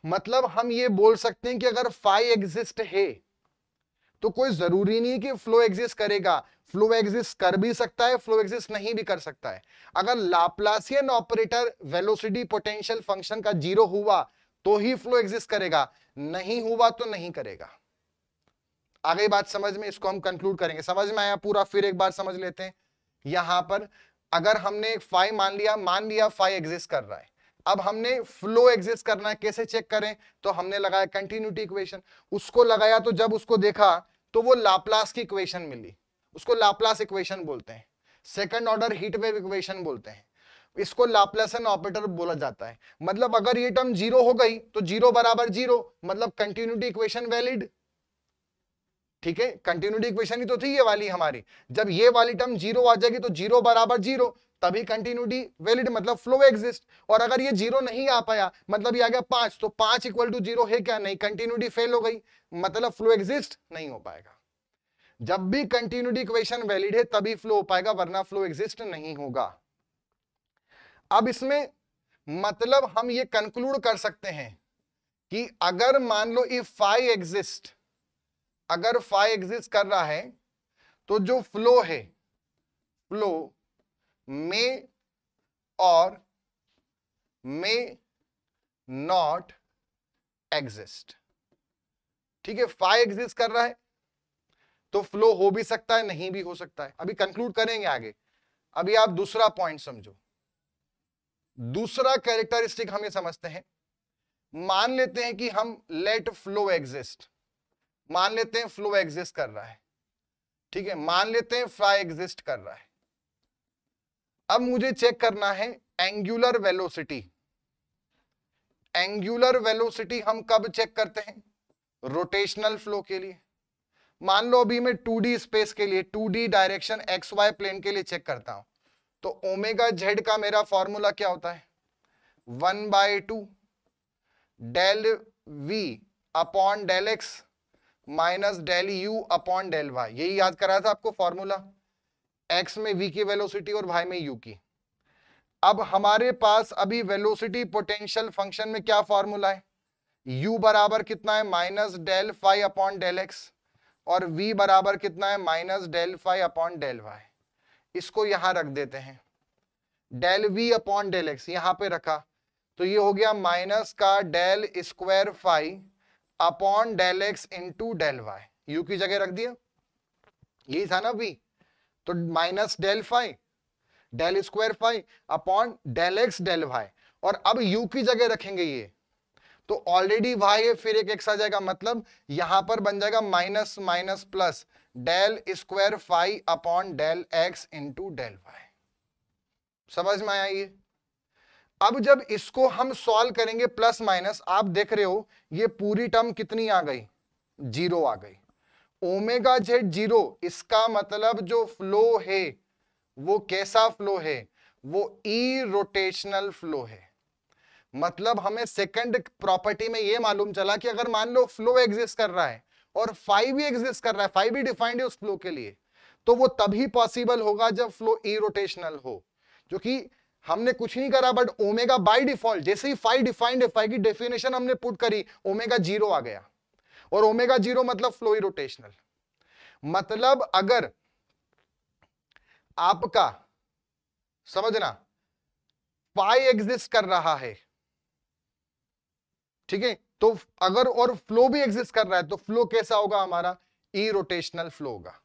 मतलब हम ये बोल सकते हैं कि अगर फाई एग्जिस्ट है तो कोई जरूरी नहीं कि फ्लो एग्जिस्ट करेगा, फ्लो एग्जिस्ट कर भी सकता है, फ्लो एग्जिस्ट नहीं भी कर सकता है। अगर Laplacian operator velocity potential function का जीरो हुआ तो ही फ्लो एग्जिस्ट करेगा, नहीं हुआ तो नहीं करेगा। आ गई बात समझ में? इसको हम कंक्लूड करेंगे। समझ में आया पूरा? फिर एक बार समझ लेते हैं। यहां पर अगर हमने फाई मान लिया फाई एग्जिस्ट कर रहा है, अब हमने फ्लो एग्जिस्ट करना है, कैसे चेक करें? तो हमने लगाया कंटिन्यूटी इक्वेशन, उसको लगाया तो जब उसको देखा तो वो लाप्लास की इक्वेशन मिली, उसको लाप्लास इक्वेशन बोलते हैं, second order heat wave equation बोलते हैं, इसको लाप्लासियन ऑपरेटर बोला जाता है। मतलब अगर ये टर्म जीरो हो गई तो जीरो बराबर जीरो, मतलब कंटिन्यूटी इक्वेशन वैलिड। ठीक है, कंटिन्यूटी इक्वेशन ही तो थी ये वाली हमारी, जब ये वाली टर्म जीरो आ जाएगी तो जीरो बराबर जीरो, तभी कंटिन्यूटी वैलिड, मतलब फ्लो एग्जिस्ट। और अगर ये जीरो नहीं आ पाया, मतलब ये आ गया 5, तो 5 इक्वल टू जीरो है क्या? नहीं, कंटिन्यूटी फेल हो गई, मतलब फ्लो एग्जिस्ट नहीं हो पाएगा। जब भी कंटिन्यूटी इक्वेशन वैलिड है तभी फ्लो हो पाएगा, वरना फ्लो एग्जिस्ट नहीं होगा। अब इसमें मतलब हम ये कंक्लूड कर सकते हैं कि अगर मान लो इफ फाई एग्जिस्ट, अगर फाई एग्जिस्ट कर रहा है तो जो फ्लो है, फ्लो में और में नॉट एग्जिस्ट। ठीक है, फाई एग्जिस्ट कर रहा है तो फ्लो हो भी सकता है, नहीं भी हो सकता है। अभी कंक्लूड करेंगे आगे। अभी आप दूसरा पॉइंट समझो। दूसरा कैरेक्टरिस्टिक हम ये समझते हैं, मान लेते हैं कि हम लेट फ्लो एग्जिस्ट, मान लेते हैं फ्लो एग्जिस्ट कर रहा है, ठीक है, मान लेते हैं फ्लाई एग्जिस्ट कर रहा है। अब मुझे चेक करना है एंगुलर वेलोसिटी। एंगुलर वेलोसिटी हम कब चेक करते हैं? रोटेशनल फ्लो के लिए। मान लो अभी मैं 2D स्पेस के लिए, 2D डायरेक्शन XY प्लेन के लिए चेक करता हूं, तो ओमेगा जेड का मेरा फॉर्मूला क्या होता है? 1/2 del V upon del x minus del u upon del y. यही याद कराया था आपको फॉर्मूला, x में v की वेलोसिटी और y में u की। अब हमारे पास अभी वेलोसिटी पोटेंशियल फंक्शन में क्या फॉर्मूला है? u बराबर कितना है? Minus del phi upon del x, और v बराबर कितना है? Minus del phi upon del y. इसको यहां रख देते हैं, del v upon del x यहां पे रखा तो ये हो गया माइनस का del square phi upon del x into del y, u की जगह रख दिया, यही था ना v, तो minus del phi del square phi upon del x del Y, और अब u की जगह रखेंगे ये, तो ऑलरेडी y है, फिर एक x आ जाएगा, मतलब यहां पर बन जाएगा minus minus plus del square phi upon del x into del y. समझ में आया ये? अब जब इसको हम सॉल्व करेंगे प्लस माइनस, आप देख रहे हो ये पूरी टर्म कितनी आ गई? जीरो आ गई। ओमेगा जेड जीरो, इसका मतलब जो फ्लो है वो कैसा फ्लो है? वो इरोटेशनल फ्लो है। मतलब हमें सेकंड प्रॉपर्टी में ये मालूम चला कि अगर मान लो फ्लो एग्जिस्ट कर रहा है और फाई भी एग्जिस्ट कर रहा है, फाई भी डिफाइंड है उस फ्लो के लिए, तो वो तभी पॉसिबल होगा जब फ्लो इरोटेशनल हो। जो कि हमने कुछ नहीं करा, बट ओमेगा बाय डिफॉल्ट जैसे ही फाई डिफाइंड है, फाई की डेफिनेशन हमने पुट करी, ओमेगा 0 आ गया। और ओमेगा 0 मतलब फ्लो इरोटेशनल। मतलब अगर आपका, समझना, फाई एग्जिस्ट कर रहा है, ठीक है, तो अगर और फ्लो भी एग्जिस्ट कर रहा है, तो फ्लो कैसा होगा हमारा? इरोटेशनल फ्लो होगा।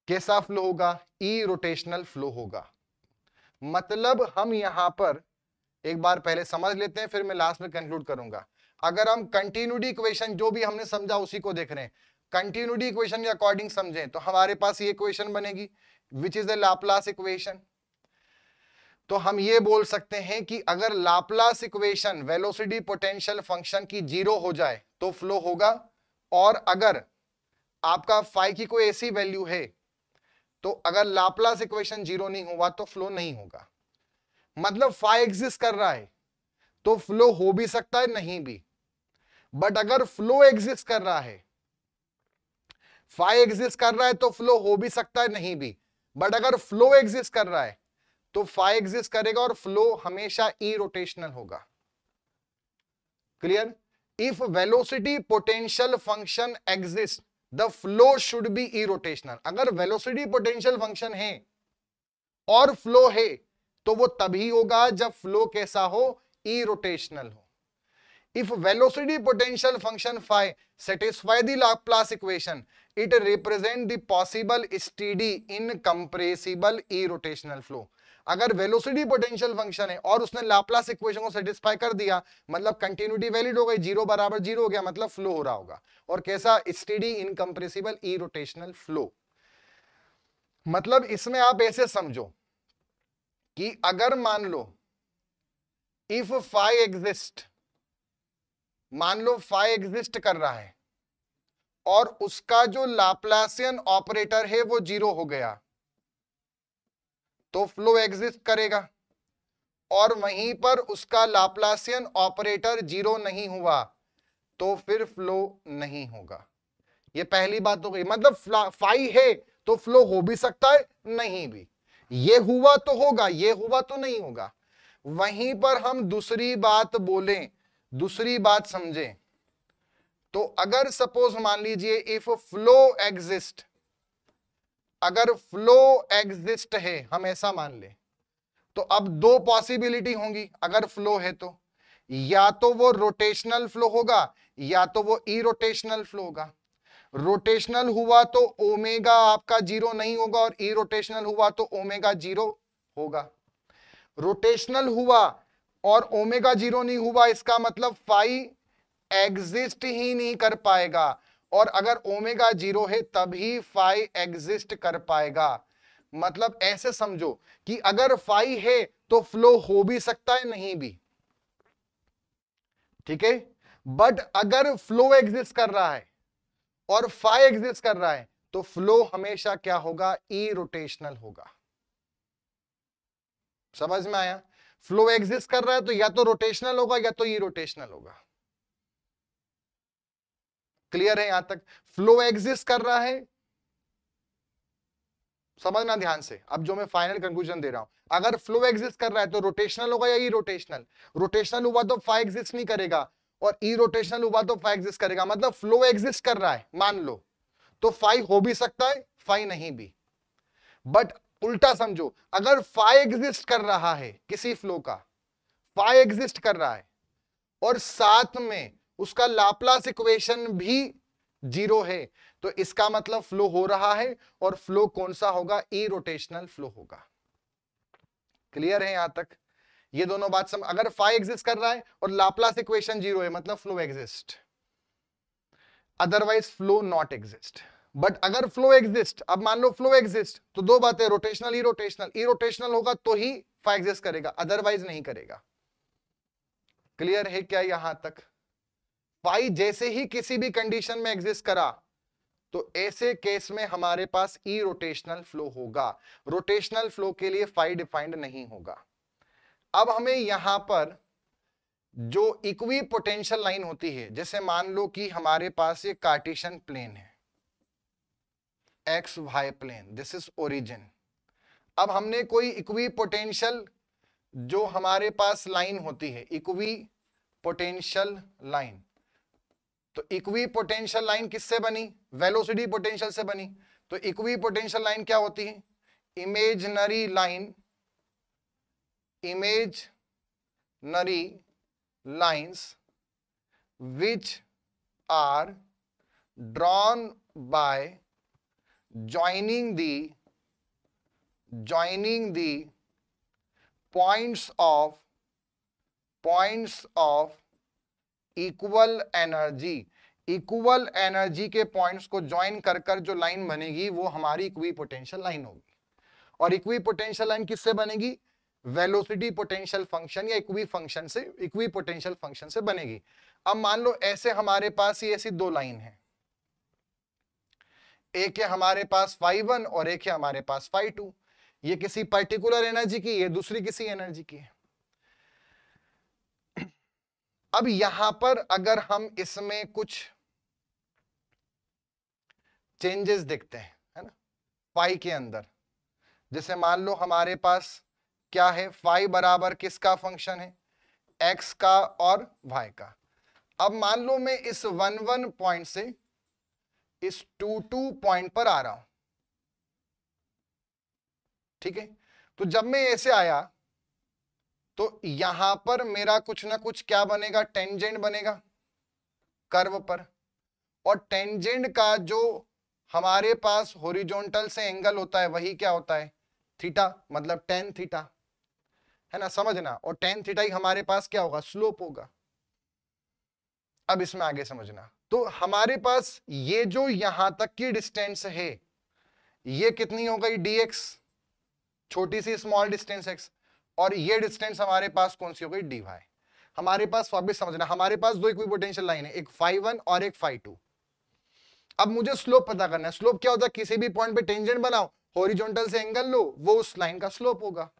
कैसा फ्लो होगा? इरोटेशनल फ्लो होगा। मतलब हम यहां पर एक बार पहले समझ लेते हैं, फिर मैं लास्ट में कंक्लूड करूंगा। अगर हम कंटिन्यूटी इक्वेशन जो भी हमने समझा उसी को देख रहे हैं, कंटिन्यूटी इक्वेशन के अकॉर्डिंग समझें, तो हमारे पास ये इक्वेशन बनेगी which is the Laplace equation. तो हम ये बोल सकते हैं कि अगर Laplace equation velocity potential function की 0 हो जाए तो फ्लो होगा, और अगर आपका फाई की कोई ऐसी वैल्यू है, तो अगर लाप्लास इक्वेशन 0 नहीं हुआ तो फ्लो नहीं होगा। मतलब फाई एग्जिस्ट कर रहा है तो फ्लो हो भी सकता है, नहीं भी। बट अगर फ्लो एग्जिस्ट कर रहा है, फाई एग्जिस्ट कर रहा है तो फ्लो हो भी सकता है, नहीं भी। बट अगर फ्लो एग्जिस्ट कर रहा है तो फाई एग्जिस्ट करेगा और फ्लो हमेशा इरोटेशनल होगा। Clear? If velocity potential function exist the flow should be irrotational. अगर वेलोसिटी पोटेंशियल फंक्शन है और फ्लो है तो वो तभी होगा जब फ्लो कैसा हो? इरोटेशनल हो। If velocity potential function phi satisfy the Laplace equation, it represent the possible steady incompressible irrotational flow. अगर वेलोसिटी पोटेंशियल फंक्शन है और उसने लाप्लास इक्वेशन को सेटिस्फाई कर दिया, मतलब कंटिन्यूटी वैलिड हो गई, 0 बराबर 0 हो गया, मतलब फ्लो हो रहा होगा। और कैसा? Steady incompressible irrotational flow. मतलब इसमें आप ऐसे समझो कि अगर मान लो इफ फाई एग्जिस्ट, मान लो फाई एग्जिस्ट कर रहा है और उसका जो लाप्लासियन ऑपरेटर है वो 0 हो गया, तो फ्लो एग्जिस्ट करेगा। और वहीं पर उसका लाप्लासियन ऑपरेटर 0 नहीं हुआ तो फिर फ्लो नहीं होगा। ये पहली बात हो गई। मतलब फाई है तो फ्लो हो भी सकता है, नहीं भी। ये हुआ तो होगा, ये हुआ तो नहीं होगा। वहीं पर हम दूसरी बात बोलें, दूसरी बात समझें, तो अगर सपोज मान लीजिए इफ फ्लो एग्जिस्ट, अगर फ्लो एग्जिस्ट है, हम ऐसा मान ले, तो अब दो पॉसिबिलिटी होंगी। अगर फ्लो है तो या तो वो रोटेशनल फ्लो होगा या तो वो इरोटेशनल फ्लो होगा। रोटेशनल हुआ तो ओमेगा आपका 0 नहीं होगा और इरोटेशनल हुआ तो ओमेगा 0 होगा। रोटेशनल हुआ और ओमेगा 0 नहीं हुआ, इसका मतलब फाई एग्जिस्ट ही नहीं कर पाएगा, और अगर ओमेगा 0 है तभी फाई एग्जिस्ट कर पाएगा। मतलब ऐसे समझो कि अगर फाई है तो फ्लो हो भी सकता है, नहीं भी, ठीक है। बट अगर फ्लो एग्जिस्ट कर रहा है और फाई एग्जिस्ट कर रहा है तो फ्लो हमेशा क्या होगा? इरोटेशनल होगा। समझ में आया? फ्लो एग्जिस्ट कर रहा है तो या तो रोटेशनल होगा या तो इरोटेशनल होगा। क्लियर है यहां तक? फ्लो एग्जिस्ट कर रहा है, समझना ध्यान से, अब जो मैं फाइनल कंक्लूजन दे रहा हूं, अगर फ्लो एग्जिस्ट कर रहा है तो रोटेशनल होगा या इरोटेशनल? रोटेशनल हुआ तो फाई एग्जिस्ट नहीं करेगा और इरोटेशनल हुआ तो फाई एग्जिस्ट करेगा। मतलब फ्लो एग्जिस्ट कर रहा है मान लो, तो फाई हो भी सकता है, फाई नहीं भी। बट उल्टा समझो, अगर फाई एग्जिस्ट कर रहा है, किसी फ्लो का फाई एग्जिस्ट कर रहा है और साथ में उसका लाप्लास इक्वेशन भी 0 है, तो इसका मतलब फ्लो हो रहा है, और फ्लो कौन सा होगा? इरोटेशनल फ्लो होगा। क्लियर है यहां तक? ये दोनों बात अगर फाई एग्जिस्ट कर रहा है और लाप्लास इक्वेशन 0 है, मतलब flow exist, otherwise flow not exist. But अगर फ्लो एग्जिस्ट, अब मान लो फ्लो एग्जिस्ट, तो दो बातें, रोटेशनल इरोटेशनल। इरोटेशनल होगा तो ही फाई एग्जिस्ट करेगा, अदरवाइज नहीं करेगा। क्लियर है क्या यहां तक? फाई जैसे ही किसी भी कंडीशन में एग्जिस्ट करा तो ऐसे केस में हमारे पास इरोटेशनल फ्लो होगा। रोटेशनल फ्लो के लिए फाई डिफाइंड नहीं होगा। अब हमें यहां पर जो इक्वी पोटेंशियल लाइन होती है, जैसे मान लो कि हमारे पास ये कार्टेशियन प्लेन है, x y plane, this is origin. अब हमने कोई इक्वी पोटेंशियल जो हमारे पास लाइन होती है, इक्वी पोटेंशियल लाइन, तो इक्वी पोटेंशियल लाइन किससे बनी? वेलोसिटी पोटेंशियल से बनी। तो इक्वी पोटेंशियल लाइन क्या होती है? Imaginary line, imaginary lines which are drawn by joining the points of equal energy, equal energy के पॉइंट्स को ज्वाइन कर कर जो लाइन बनेगी वो हमारी इक्वी पोटेंशियल लाइन होगी। और इक्वी पोटेंशियल लाइन किससे बनेगी? वेलोसिटी पोटेंशियल फंक्शन या इक्वी फंक्शन से, इक्वी पोटेंशियल फंक्शन से बनेगी। अब मान लो ऐसे हमारे पास ये ऐसी दो लाइन है, एक है हमारे पास φ1 और एक है हमारे पास φ2। ये किसी पर्टिकुलर एनर्जी की, ये दूसरी किसी एनर्जी की है। अब यहां पर अगर हम इसमें कुछ चेंजेस देखते हैं, है ना, फाई के अंदर, जैसे मान लो हमारे पास क्या है, फाई बराबर किसका फंक्शन है? एक्स का और वाई का। अब मान लो मैं इस 1 पॉइंट से इस 2 पॉइंट पर आ रहा हूं, ठीक है। तो जब मैं ऐसे आया तो यहां पर मेरा कुछ ना कुछ क्या बनेगा? टेंजेंट बनेगा कर्व पर। और टेंजेंट का जो हमारे पास हॉरिजॉन्टल से एंगल होता है वही क्या होता है? थीटा, मतलब tan थीटा, है ना, समझना। और tan थीटा ही हमारे पास क्या होगा? स्लोप होगा। अब इसमें आगे समझना। तो हमारे पास ये जो यहां तक की डिस्टेंस है ये कितनी हो गई? dx, छोटी सी स्मॉल डिस्टेंस x। और ये डिस्टेंस हमारे पास कौन सी हो गई? dy। हमारे पास वापस समझना, हमारे पास दो इक्विपोटेंशियल लाइन है, एक φ1 और एक φ2। अब मुझे स्लोप पता करना है। स्लोप क्या होता है? किसी भी पॉइंट पे टेंजेंट बनाओ, हॉरिजॉन्टल से एंगल लो, वो उस लाइन का स्लोप होगा।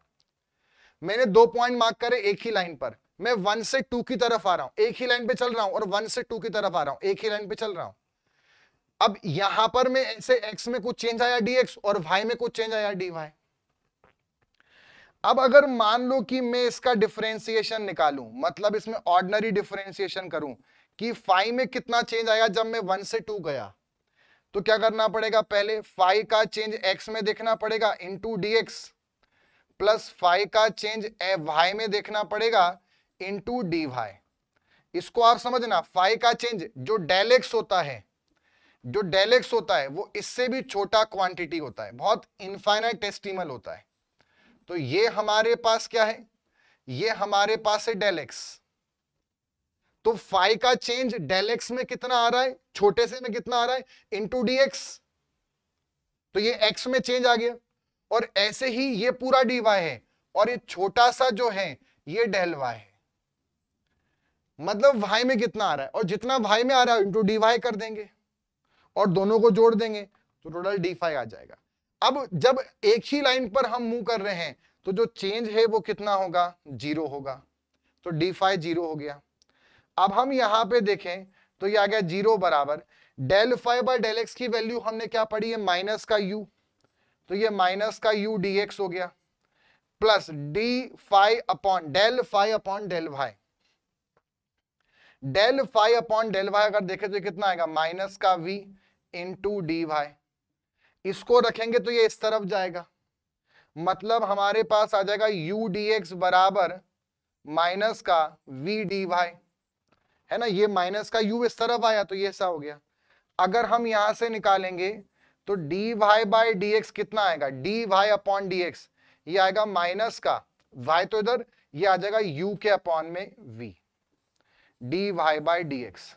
मैंने 2 पॉइंट मार्क करे एक ही लाइन पर, मैं 1 से 2 की तरफ आ रहा हूं, एक ही लाइन पे चल रहा हूं, और 1 से 2 की तरफ आ रहा हूं, एक ही लाइन पे चल रहा हूं। अब यहां पर मैं ऐसे x में कुछ चेंज आया dx और y में कुछ चेंज आया dy। अब अगर मान लो कि मैं इसका डिफरेंशिएशन निकालूं, मतलब इसमें ऑर्डिनरी डिफरेंशिएशन करूं कि फाई में कितना चेंज आया जब मैं 1 से 2 गया, तो क्या करना पड़ेगा? पहले फाई का चेंज x में देखना पड़ेगा इंटू dx, प्लस फाई का चेंज y में देखना पड़ेगा इंटू dy। इसको आप समझना, फाई का चेंज जो डेल x होता है, जो डेल x होता है वो इससे भी छोटा क्वांटिटी होता है, बहुत इनफाइनाइटेसिमल होता है। तो ये हमारे पास क्या है? ये हमारे पास है डेल x। तो फाई का चेंज डेल x में कितना आ रहा है? छोटे से में कितना आ रहा है? Into dx। तो ये x में चेंज आ गया। और ऐसे ही ये पूरा dy है, और ये छोटा सा जो है ये डेल y है। मतलब y में कितना आ रहा है, और जितना y में आ रहा है इंटू dy कर देंगे और दोनों को जोड़ देंगे तो टोटल d फाई आ जाएगा। अब जब एक ही लाइन पर हम मूव कर रहे हैं तो जो चेंज है वो कितना होगा? 0 होगा। तो d फाई 0 हो गया। अब हम यहां पे देखें तो ये आ गया 0 बराबर del phi by del x की वैल्यू हमने क्या पढ़ी है? माइनस का u। तो ये माइनस का u dx हो गया, plus d phi upon del phi upon del y. Del phi upon del y अगर देखें तो कितना आएगा? माइनस का v इंटू डी वाई। इसको रखेंगे तो ये इस तरफ जाएगा, मतलब हमारे पास आ जाएगा u dx बराबर माइनस का v dy, है ना। ये माइनस का u इस तरफ आया तो ये ऐसा हो गया। अगर हम यहां से निकालेंगे तो dy बाय dx कितना आएगा? dy अपॉन dx ये आएगा माइनस का y, तो इधर ये आ जाएगा u के अपॉन में v, dy बाय dx।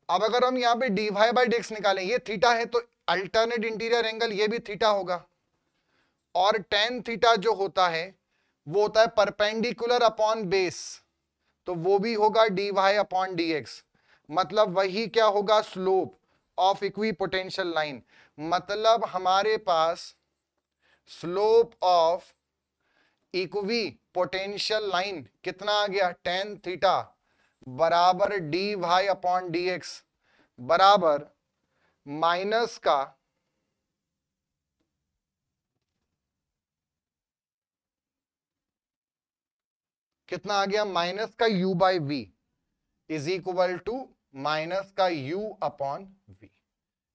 अब अगर हम यहाँ पे dy बाय dx निकालें, ये थीटा है तो अल्टरनेट इंटीरियर एंगल ये भी थीटा होगा, और tan थीटा जो होता है वो होता है परपेंडिकुलर अपॉन बेस, तो वो भी होगा dy अपॉन dx। मतलब वही क्या होगा? Slope of equipotential line. मतलब हमारे पास slope of equipotential line कितना आ गया, tan थीटा बराबर dy अपॉन dx बराबर माइनस का कितना आ गया, माइनस का u by v is equal to minus का u अपॉन वी।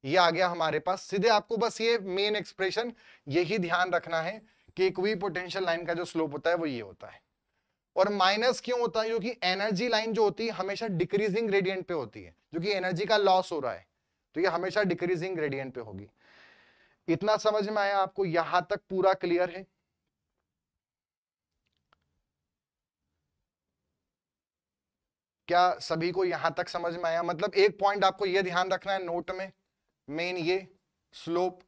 ये आ गया हमारे पास सीधे। आपको बस ये मेन एक्सप्रेशन यही ध्यान रखना है कि इक्वी पोटेंशियल लाइन का जो स्लोप होता है वो ये होता है। और माइनस क्यों होता है, क्योंकि एनर्जी लाइन जो होती है हमेशा डिक्रीजिंग ग्रेडियंट पे होती है, जो कि एनर्जी का लॉस हो रहा है, तो ये हमेशा डिक्रीजिंग ग्रेडियंट पे होगी। इतना समझ में आया आपको, यहां तक पूरा क्लियर है? क्या सभी को यहां तक समझ में आया? मतलब एक पॉइंट आपको यह ध्यान रखना है नोट में, मेन ये स्लोप।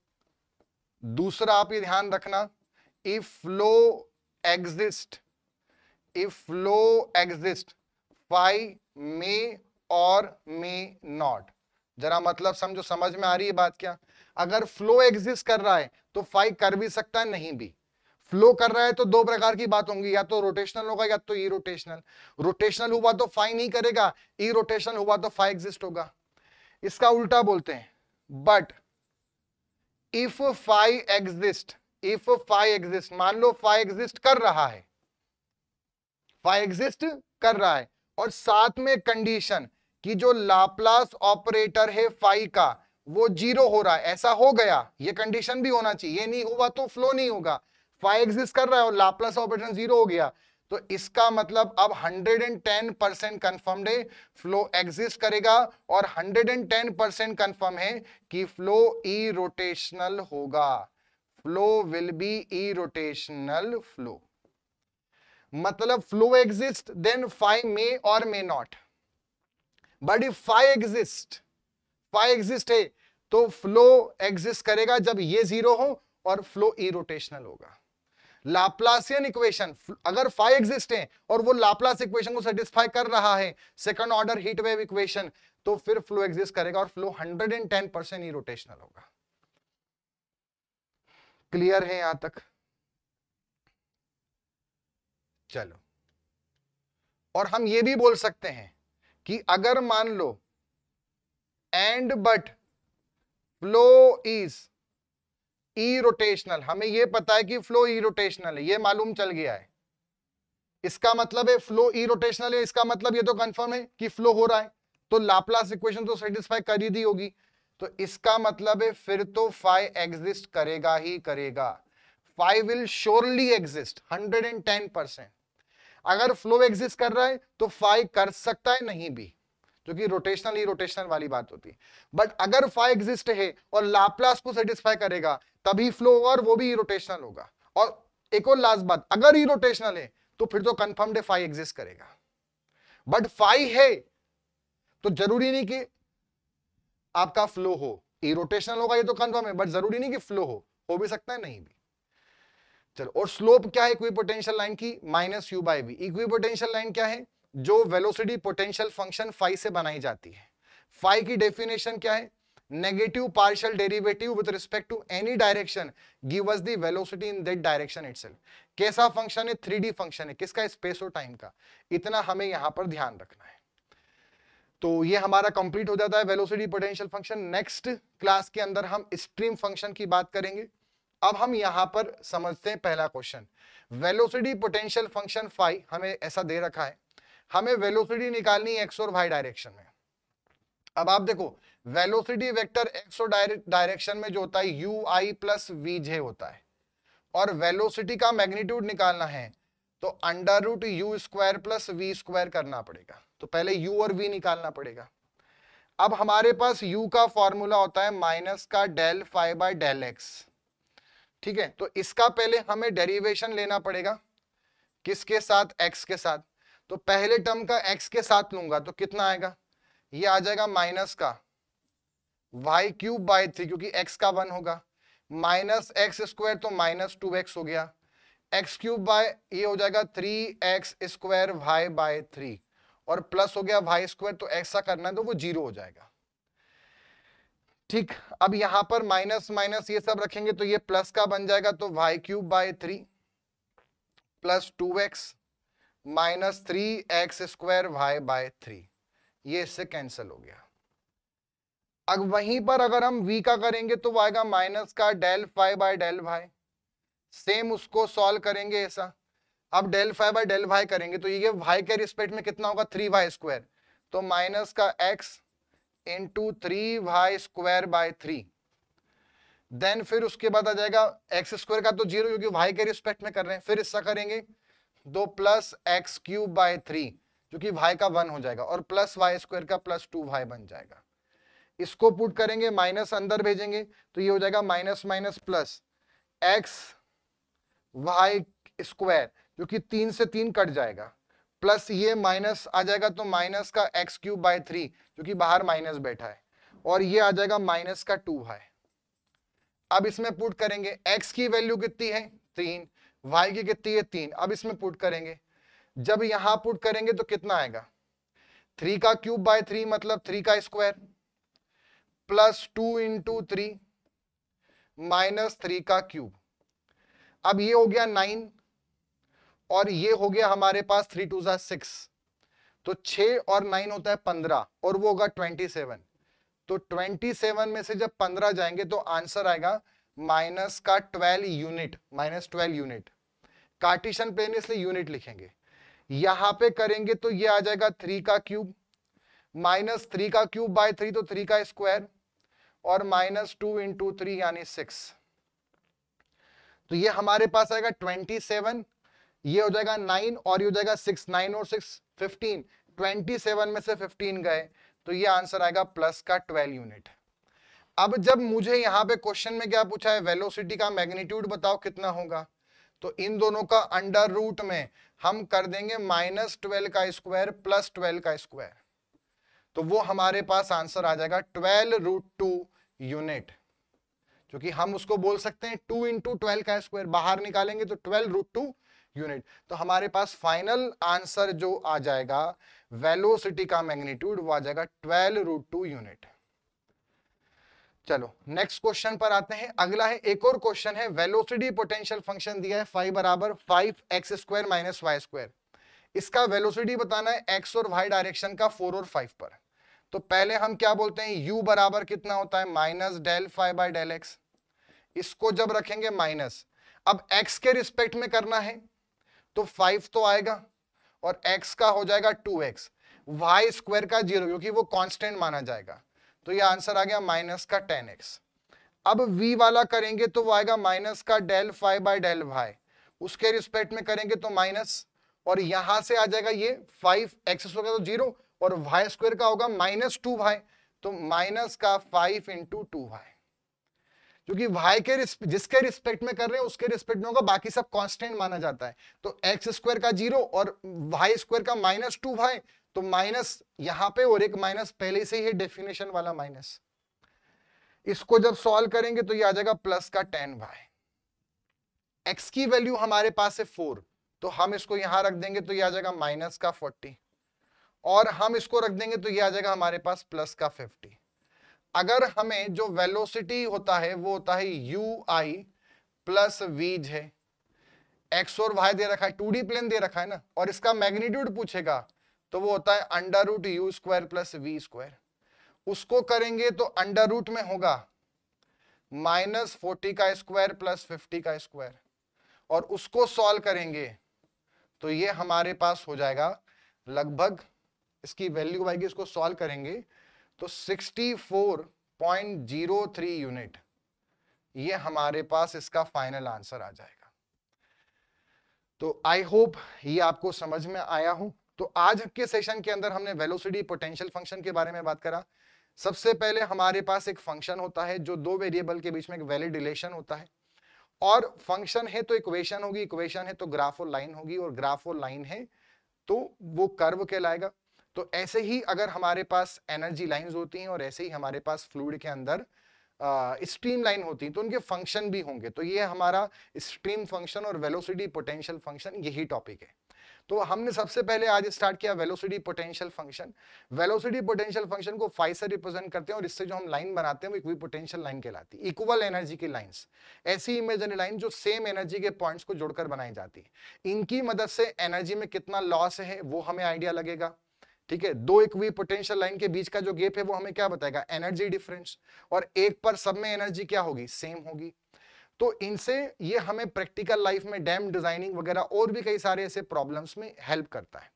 दूसरा आप ये ध्यान रखना, if flow exist, if flow exist phi may और मे नॉट। जरा मतलब समझो, समझ में आ रही है बात क्या? अगर फ्लो एग्जिस्ट कर रहा है तो फाई कर भी सकता है, नहीं भी। फ्लो कर रहा है तो दो प्रकार की बात होंगी, या तो रोटेशनल होगा या तो इरोटेशनल। रोटेशनल हुआ तो फाई नहीं करेगा, इरोटेशनल हुआ तो फाई एग्जिस्ट होगा। इसका उल्टा बोलते हैं, but if phi exist, if phi exist, मान लो फाई एग्जिस्ट कर रहा है, फाई एग्जिस्ट कर रहा है और साथ में कंडीशन कि जो लाप्लास ऑपरेटर है फाई का वो जीरो हो रहा है, ऐसा हो गया, ये कंडीशन भी होना चाहिए। ये नहीं हुआ तो फ्लो नहीं होगा। फाई एग्जिस्ट कर रहा है और लाप्लास ऑपरेटर जीरो हो गया, तो इसका मतलब अब 110% कंफर्म्ड है फ्लो एग्जिस्ट करेगा, और 110% कंफर्म है कि फ्लो इरोटेशनल होगा। Flow will be irrotational flow. मतलब flow exist then phi may और may not, but if phi exist, phi exist है तो फ्लो एग्जिस्ट करेगा जब ये जीरो हो और फ्लो इरोटेशनल होगा। लाप्लासियन इक्वेशन, अगर फाई एग्जिस्ट है और वो लाप्लास इक्वेशन को सेटिस्फाई कर रहा है, second order heat wave equation, तो फिर फ्लो एग्जिस्ट करेगा और फ्लो 110% इरोटेशनल होगा। क्लियर है यहां तक? चलो, और हम ये भी बोल सकते हैं कि अगर मान लो and but flow is irrotational, हमें ये पता है कि फ्लो इरोटेशनल है, ये मालूम चल गया है, इसका मतलब है फ्लो इरोटेशनल है, इसका मतलब ये तो कंफर्म है कि फ्लो हो रहा है, तो लाप्लास इक्वेशन तो सेटिस्फाई कर ही दी होगी, तो इसका मतलब है फिर तो फाई एग्जिस्ट करेगा ही करेगा। Phi will surely exist 110%। अगर फ्लो एग्जिस्ट कर रहा है तो फाई कर सकता है, नहीं भी, जो कि रोटेशनल ही रोटेशनल वाली बात होती है। बट अगर फाई एग्जिस्ट है और लाप्लास को सेटिस्फाई करेगा तभी फ्लो होगा, और वो भी इरोटेशनल होगा। और एक और लास्ट बात, अगर इरोटेशनल है तो फिर तो कंफर्म्ड है फाई एग्जिस्ट करेगा। बट फाई है तो जरूरी नहीं कि आपका फ्लो हो, इरोटेशनल होगा ये तो कंफर्म है, बट जरूरी नहीं कि फ्लो हो भी सकता है, नहीं भी। चलो, और स्लोप क्या है इक्विपोटेंशियल लाइन की? Minus u by v. Equipotential line क्या है? जो वेलोसिटी पोटेंशियल फंक्शन फाई से बनाई जाती है। फाई की डेफिनेशन क्या है? Negative partial derivative with respect to any direction give us the velocity in that direction itself. कैसा फंक्शन है? 3D फंक्शन है। किसका? स्पेस और टाइम का। इतना हमें यहां पर ध्यान रखना है। तो ये हमारा कंप्लीट हो जाता है velocity potential function. Next class के अंदर हम स्ट्रीम फंक्शन की बात करेंगे। अब हम यहां पर समझते हैं पहला question. Velocity potential function phi हमें ऐसा दे रखा है, हमें वेलोसिटी निकालनी है एक्स और वाई डायरेक्शन में। अब आप देखो, वेलोसिटी वेक्टर एक्स और डायरेक्शन में जो होता है u i plus v j होता है, और वेलोसिटी का मैग्नीट्यूड निकालना है तो under root u square plus v square करना पड़ेगा। तो पहले यू और वी निकालना पड़ेगा। अब हमारे पास यू का फॉर्मूला होता है माइनस का del phi by del x, ठीक है। तो इसका पहले हमें डेरिवेशन लेना पड़ेगा, किसके साथ? एक्स के साथ। तो पहले टर्म का एक्स के साथ लूंगा तो कितना आएगा? ये आ जाएगा माइनस का वाई क्यूब बाय 3, क्योंकि एक्स का 1 होगा, माइनस एक्स स्क्वायर तो माइनस 2x हो गया, एक्स क्यूब बाय ये हो जाएगा 3x स्क्वायर वाई बाय 3, और प्लस हो गया वाई स्क्वायर, तो ऐसा करना है तो वो 0 हो जाएगा। ठीक, अब यहां पर माइनस माइनस ये सब रखेंगे तो ये प्लस का बन जाएगा, तो y cube by 3, plus 2x minus 3x² y/3, ये इससे कैंसिल हो गया। अब वहीं पर अगर हम v का करेंगे तो वो आएगा माइनस का del phi/del y, सेम उसको सॉल्व करेंगे ऐसा। अब del phi/del y करेंगे तो ये y के रिस्पेक्ट में कितना होगा 3y², तो माइनस का x इंटू 3y²/3, देन फिर उसके बाद आ जाएगा x² का तो 0 क्योंकि y के रिस्पेक्ट में कर रहे हैं, फिर इसका करेंगे दो प्लस x³/3 जो कि y का 1 हो जाएगा, और प्लस y² का प्लस 2y बन जाएगा। इसको पुट करेंगे, माइनस अंदर भेजेंगे तो ये हो जाएगा माइनस माइनस प्लस x² जो कि 3 से 3 कट जाएगा, प्लस ये माइनस आ जाएगा तो माइनस का x³/3 जो कि बाहर माइनस बैठा है, और ये आ जाएगा माइनस का 2y। अब इसमें पुट करेंगे, x की वैल्यू कितनी है 3, y की कितनी है 3, अब इसमें पुट करेंगे। जब यहां पुट करेंगे तो कितना आएगा 3³/3 मतलब 3 का स्क्वायर प्लस 2 इंटू 3 माइनस 3 का क्यूब। अब ये हो गया 9 और ये हो गया हमारे पास 3 2 6, तो 6 और 9 होता है 15 और वो होगा 27। तो 27 में से जब 15 जाएंगे तो आंसर आएगा माइनस का 12 unit, minus 12 unit. Cartesian plane इसलिए यूनिट लिखेंगे। यहां पे करेंगे तो ये आ जाएगा 3 का क्यूब माइनस 3 का क्यूब बाय 3 तो 3 का स्क्वायर और माइनस 2 इंटू 3 यानी 6। तो ये हमारे पास आएगा 27, ये हो जाएगा 9 और ये हो जाएगा 6, 9 और 6 15, 27 में से 15 गए तो ये आंसर आएगा प्लस का 12 यूनिट। अब जब मुझे यहाँ पे क्वेश्चन में क्या पूछा है, वेलोसिटी का मैग्नीट्यूड बताओ कितना होगा, तो इन दोनों का अंडर रूट में हम कर देंगे माइनस 12 का स्क्वायर प्लस 12 का स्क्वायर, तो वो हमारे पास आंसर आ जाएगा 12√2 यूनिट, क्योंकि हम उसको बोल सकते हैं 2 इंटू 12 का स्क्वायर, बाहर निकालेंगे तो 12√2 यूनिट। तो हमारे पास फाइनल आंसर जो आ जाएगा वेलोसिटी का मैग्नीट्यूड वो आ जाएगा 12√2 यूनिट। चलो नेक्स्ट क्वेश्चन पर आते हैं। अगला है, एक और क्वेश्चन है, वेलोसिटी पोटेंशियल फंक्शन दिया है phi बराबर 5x² माइनस y²। इसका वेलोसिटी बताना है x और y डायरेक्शन का 4 और 5 पर। तो पहले हम क्या बोलते हैं, u बराबर कितना होता है माइनस del phi/del x, इसको जब रखेंगे माइनस, अब x के रिस्पेक्ट में करना है तो 5 तो आएगा और x का हो जाएगा 2x, y² का 0 क्योंकि वो कांस्टेंट माना जाएगा, तो ये आंसर आ गया माइनस का 10x। अब v वाला करेंगे तो वो आएगा माइनस का del phi/del y, उसके रिस्पेक्ट में करेंगे तो माइनस, और यहां से आ जाएगा ये 5x होगा तो 0 और y² का होगा माइनस 2y, तो माइनस का 5 इंटू 2y, क्योंकि y के जिसके रिस्पेक्ट में कर रहे हैं उसके रिस्पेक्ट में होगा, बाकी सब कांस्टेंट माना जाता है। तो x² का 0 और y² का माइनस 2y, तो माइनस यहां पे और एक माइनस पहले से ही है डेफिनेशन वाला माइनस। इसको जब सॉल्व करेंगे तो ये आ जाएगा प्लस का 10y। x की वैल्यू हमारे पास है 4, तो हम इसको यहां रख देंगे तो ये आ जाएगा माइनस का 40, और हम इसको रख देंगे तो ये आ जाएगा हमारे पास प्लस का 50। अगर हमें जो वेलोसिटी होता है वो होता है ui प्लस v है, x और y दे रखा है, 2D प्लेन दे रखा है ना, और इसका मैग्नीट्यूड पूछेगा तो वो होता है under root u² plus v²। उसको करेंगे तो अंडर रूट में होगा माइनस 40 का स्क्वायर प्लस 50 का स्क्वायर, और उसको सॉल्व करेंगे तो ये हमारे पास हो जाएगा लगभग, इसकी वैल्यू आएगी, इसको सॉल्व करेंगे तो 64.03 यूनिट, ये हमारे पास इसका फाइनल आंसर आ जाएगा। तो आई होप ये आपको समझ में आया हो। तो आज के सेशन के अंदर हमने वेलोसिटी पोटेंशियल फंक्शन के बारे में बात करा। सबसे पहले हमारे पास एक फंक्शन होता है जो दो वेरिएबल के बीच में एक वैलिड रिलेशन होता है, और फंक्शन है तो इक्वेशन होगी, इक्वेशन है तो ग्राफ और लाइन होगी, और ग्राफ और लाइन है तो वो कर्व कहलाएगा। तो ऐसे ही अगर हमारे पास एनर्जी लाइंस होती हैं और ऐसे ही हमारे पास फ्लूइड के अंदर स्ट्रीम लाइन होती है तो उनके फंक्शन भी होंगे। तो ये हमारा स्ट्रीम फंक्शन और वेलोसिटी पोटेंशियल फंक्शन यही टॉपिक है। तो हमने सबसे पहले आज स्टार्ट किया velocity potential function. Velocity potential function को फाई से रिप्रेजेंट करते हैं और इससे जो हम लाइन बनाते हैं वो इक्विपोटेंशियल लाइन कहलाती है। इक्वल एनर्जी की लाइंस, ऐसी इमेजिनरी लाइन जो सेम एनर्जी के पॉइंट्स को जोड़कर बनाई जाती है। इनकी मदद से एनर्जी में कितना लॉस है वो हमें आइडिया लगेगा। ठीक है, दो इक्विपोटेंशियल लाइन के बीच का जो गैप है वो हमें क्या बताएगा, एनर्जी डिफरेंस। और एक पर सब में एनर्जी क्या होगी, सेम होगी। तो इनसे ये हमें प्रैक्टिकल लाइफ में डैम डिजाइनिंग वगैरह और भी कई सारे ऐसे प्रॉब्लम्स में हेल्प करता है।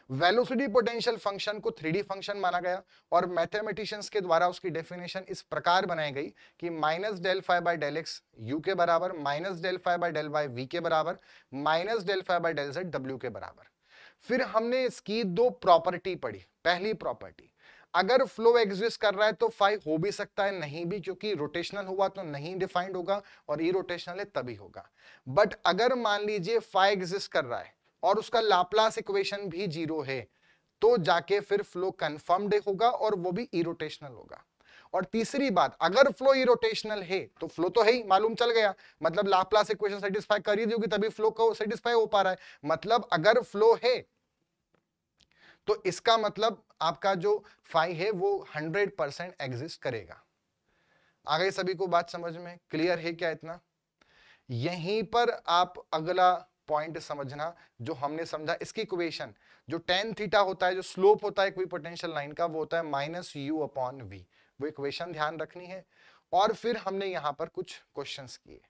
वेलोसिटी पोटेंशियल फंक्शन को 3D फंक्शन माना गया और मैथमेटिशियंस के द्वारा उसकी डेफिनेशन इस प्रकार बनाई गई कि minus del phi by del x u के बराबर, minus del phi by del y v के बराबर, minus del phi by del z डब्ल्यू के बराबर। फिर हमने इसकी दो प्रॉपर्टी पढ़ी। पहली प्रॉपर्टी, अगर फ्लो एग्जिस्ट कर रहा है तो फाई हो भी सकता है, नहीं भी, क्योंकि रोटेशनल हुआ तो नहीं डिफाइंड होगा और इरोटेशनल है तभी होगा। बट अगर मान लीजिए फाई एग्जिस्ट कर रहा है और उसका लाप्लास इक्वेशन भी 0 है तो जाके फिर फ्लो कंफर्म्ड होगा और वो भी इरोटेशनल होगा। और तीसरी बात, अगर फ्लो इरोटेशनल है तो फ्लो तो है ही, मालूम चल गया, मतलब लाप्लास इक्वेशन सेटिस्फाई कर ही दोगी तभी फ्लो को सेटिस्फाई हो पा रहा है। मतलब अगर फ्लो है तो इसका मतलब आपका जो फाई है वो 100% एग्जिस्ट करेगा। आ गई सभी को बात समझ में, क्लियर है क्या इतना? यहीं पर आप अगला पॉइंट समझना जो हमने समझा, इसकी इक्वेशन जो tan थीटा होता है, जो स्लोप होता है इक्विपोटेंशियल लाइन का, वो होता है माइनस यू अपॉन वी। वो इक्वेशन ध्यान रखनी है। और फिर हमने यहां पर कुछ क्वेश्चंस किए।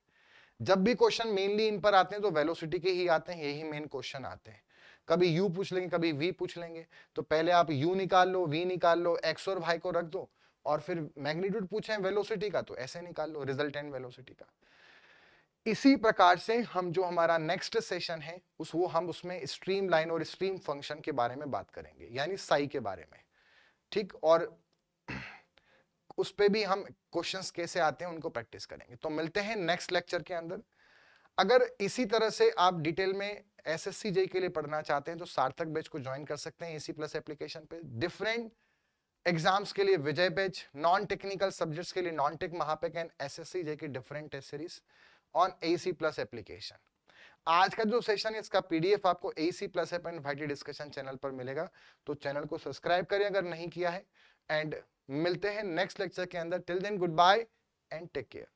जब भी क्वेश्चन मेनली इन पर आते हैं तो वेलोसिटी के ही आते हैं, यही मेन क्वेश्चन आते हैं। कभी u पूछ लेंगे, कभी v पूछ लेंगे, तो पहले आप u निकाल लो, v निकाल लो, x और y को रख दो, और फिर मैग्नीट्यूड पूछे वेलोसिटी का तो ऐसे निकाल लो रिजल्टेंट वेलोसिटी का। इसी प्रकार से हम जो हमारा नेक्स्ट सेशन है हम उसमें स्ट्रीम लाइन और स्ट्रीम फंक्शन के बारे में बात करेंगे, यानी साई के बारे में। ठीक, और उस पे भी हम क्वेश्चंस कैसे आते हैं उनको प्रैक्टिस करेंगे। तो मिलते हैं नेक्स्ट लेक्चर के अंदर। अगर इसी तरह से आप डिटेल में एसएससी जेईई के लिए पढ़ना चाहते हैं तो सार्थक बैच को ज्वाइन कर सकते हैं एसी प्लस एप्लीकेशन पे। डिफरेंट एग्जाम्स के लिए Vijay batch, non technical subjects के लिए नॉन टेक महापेक एंड एसएससी जेईई की different test series on AC plus application. आज का जो सेशन है इसका पीडीएफ आपको AC plus app and YT discussion channel पर मिलेगा, तो चैनल को सब्सक्राइब करें अगर नहीं किया है। एंड मिलते हैं नेक्स्ट लेक्चर के अंदर। Till then goodbye and take care.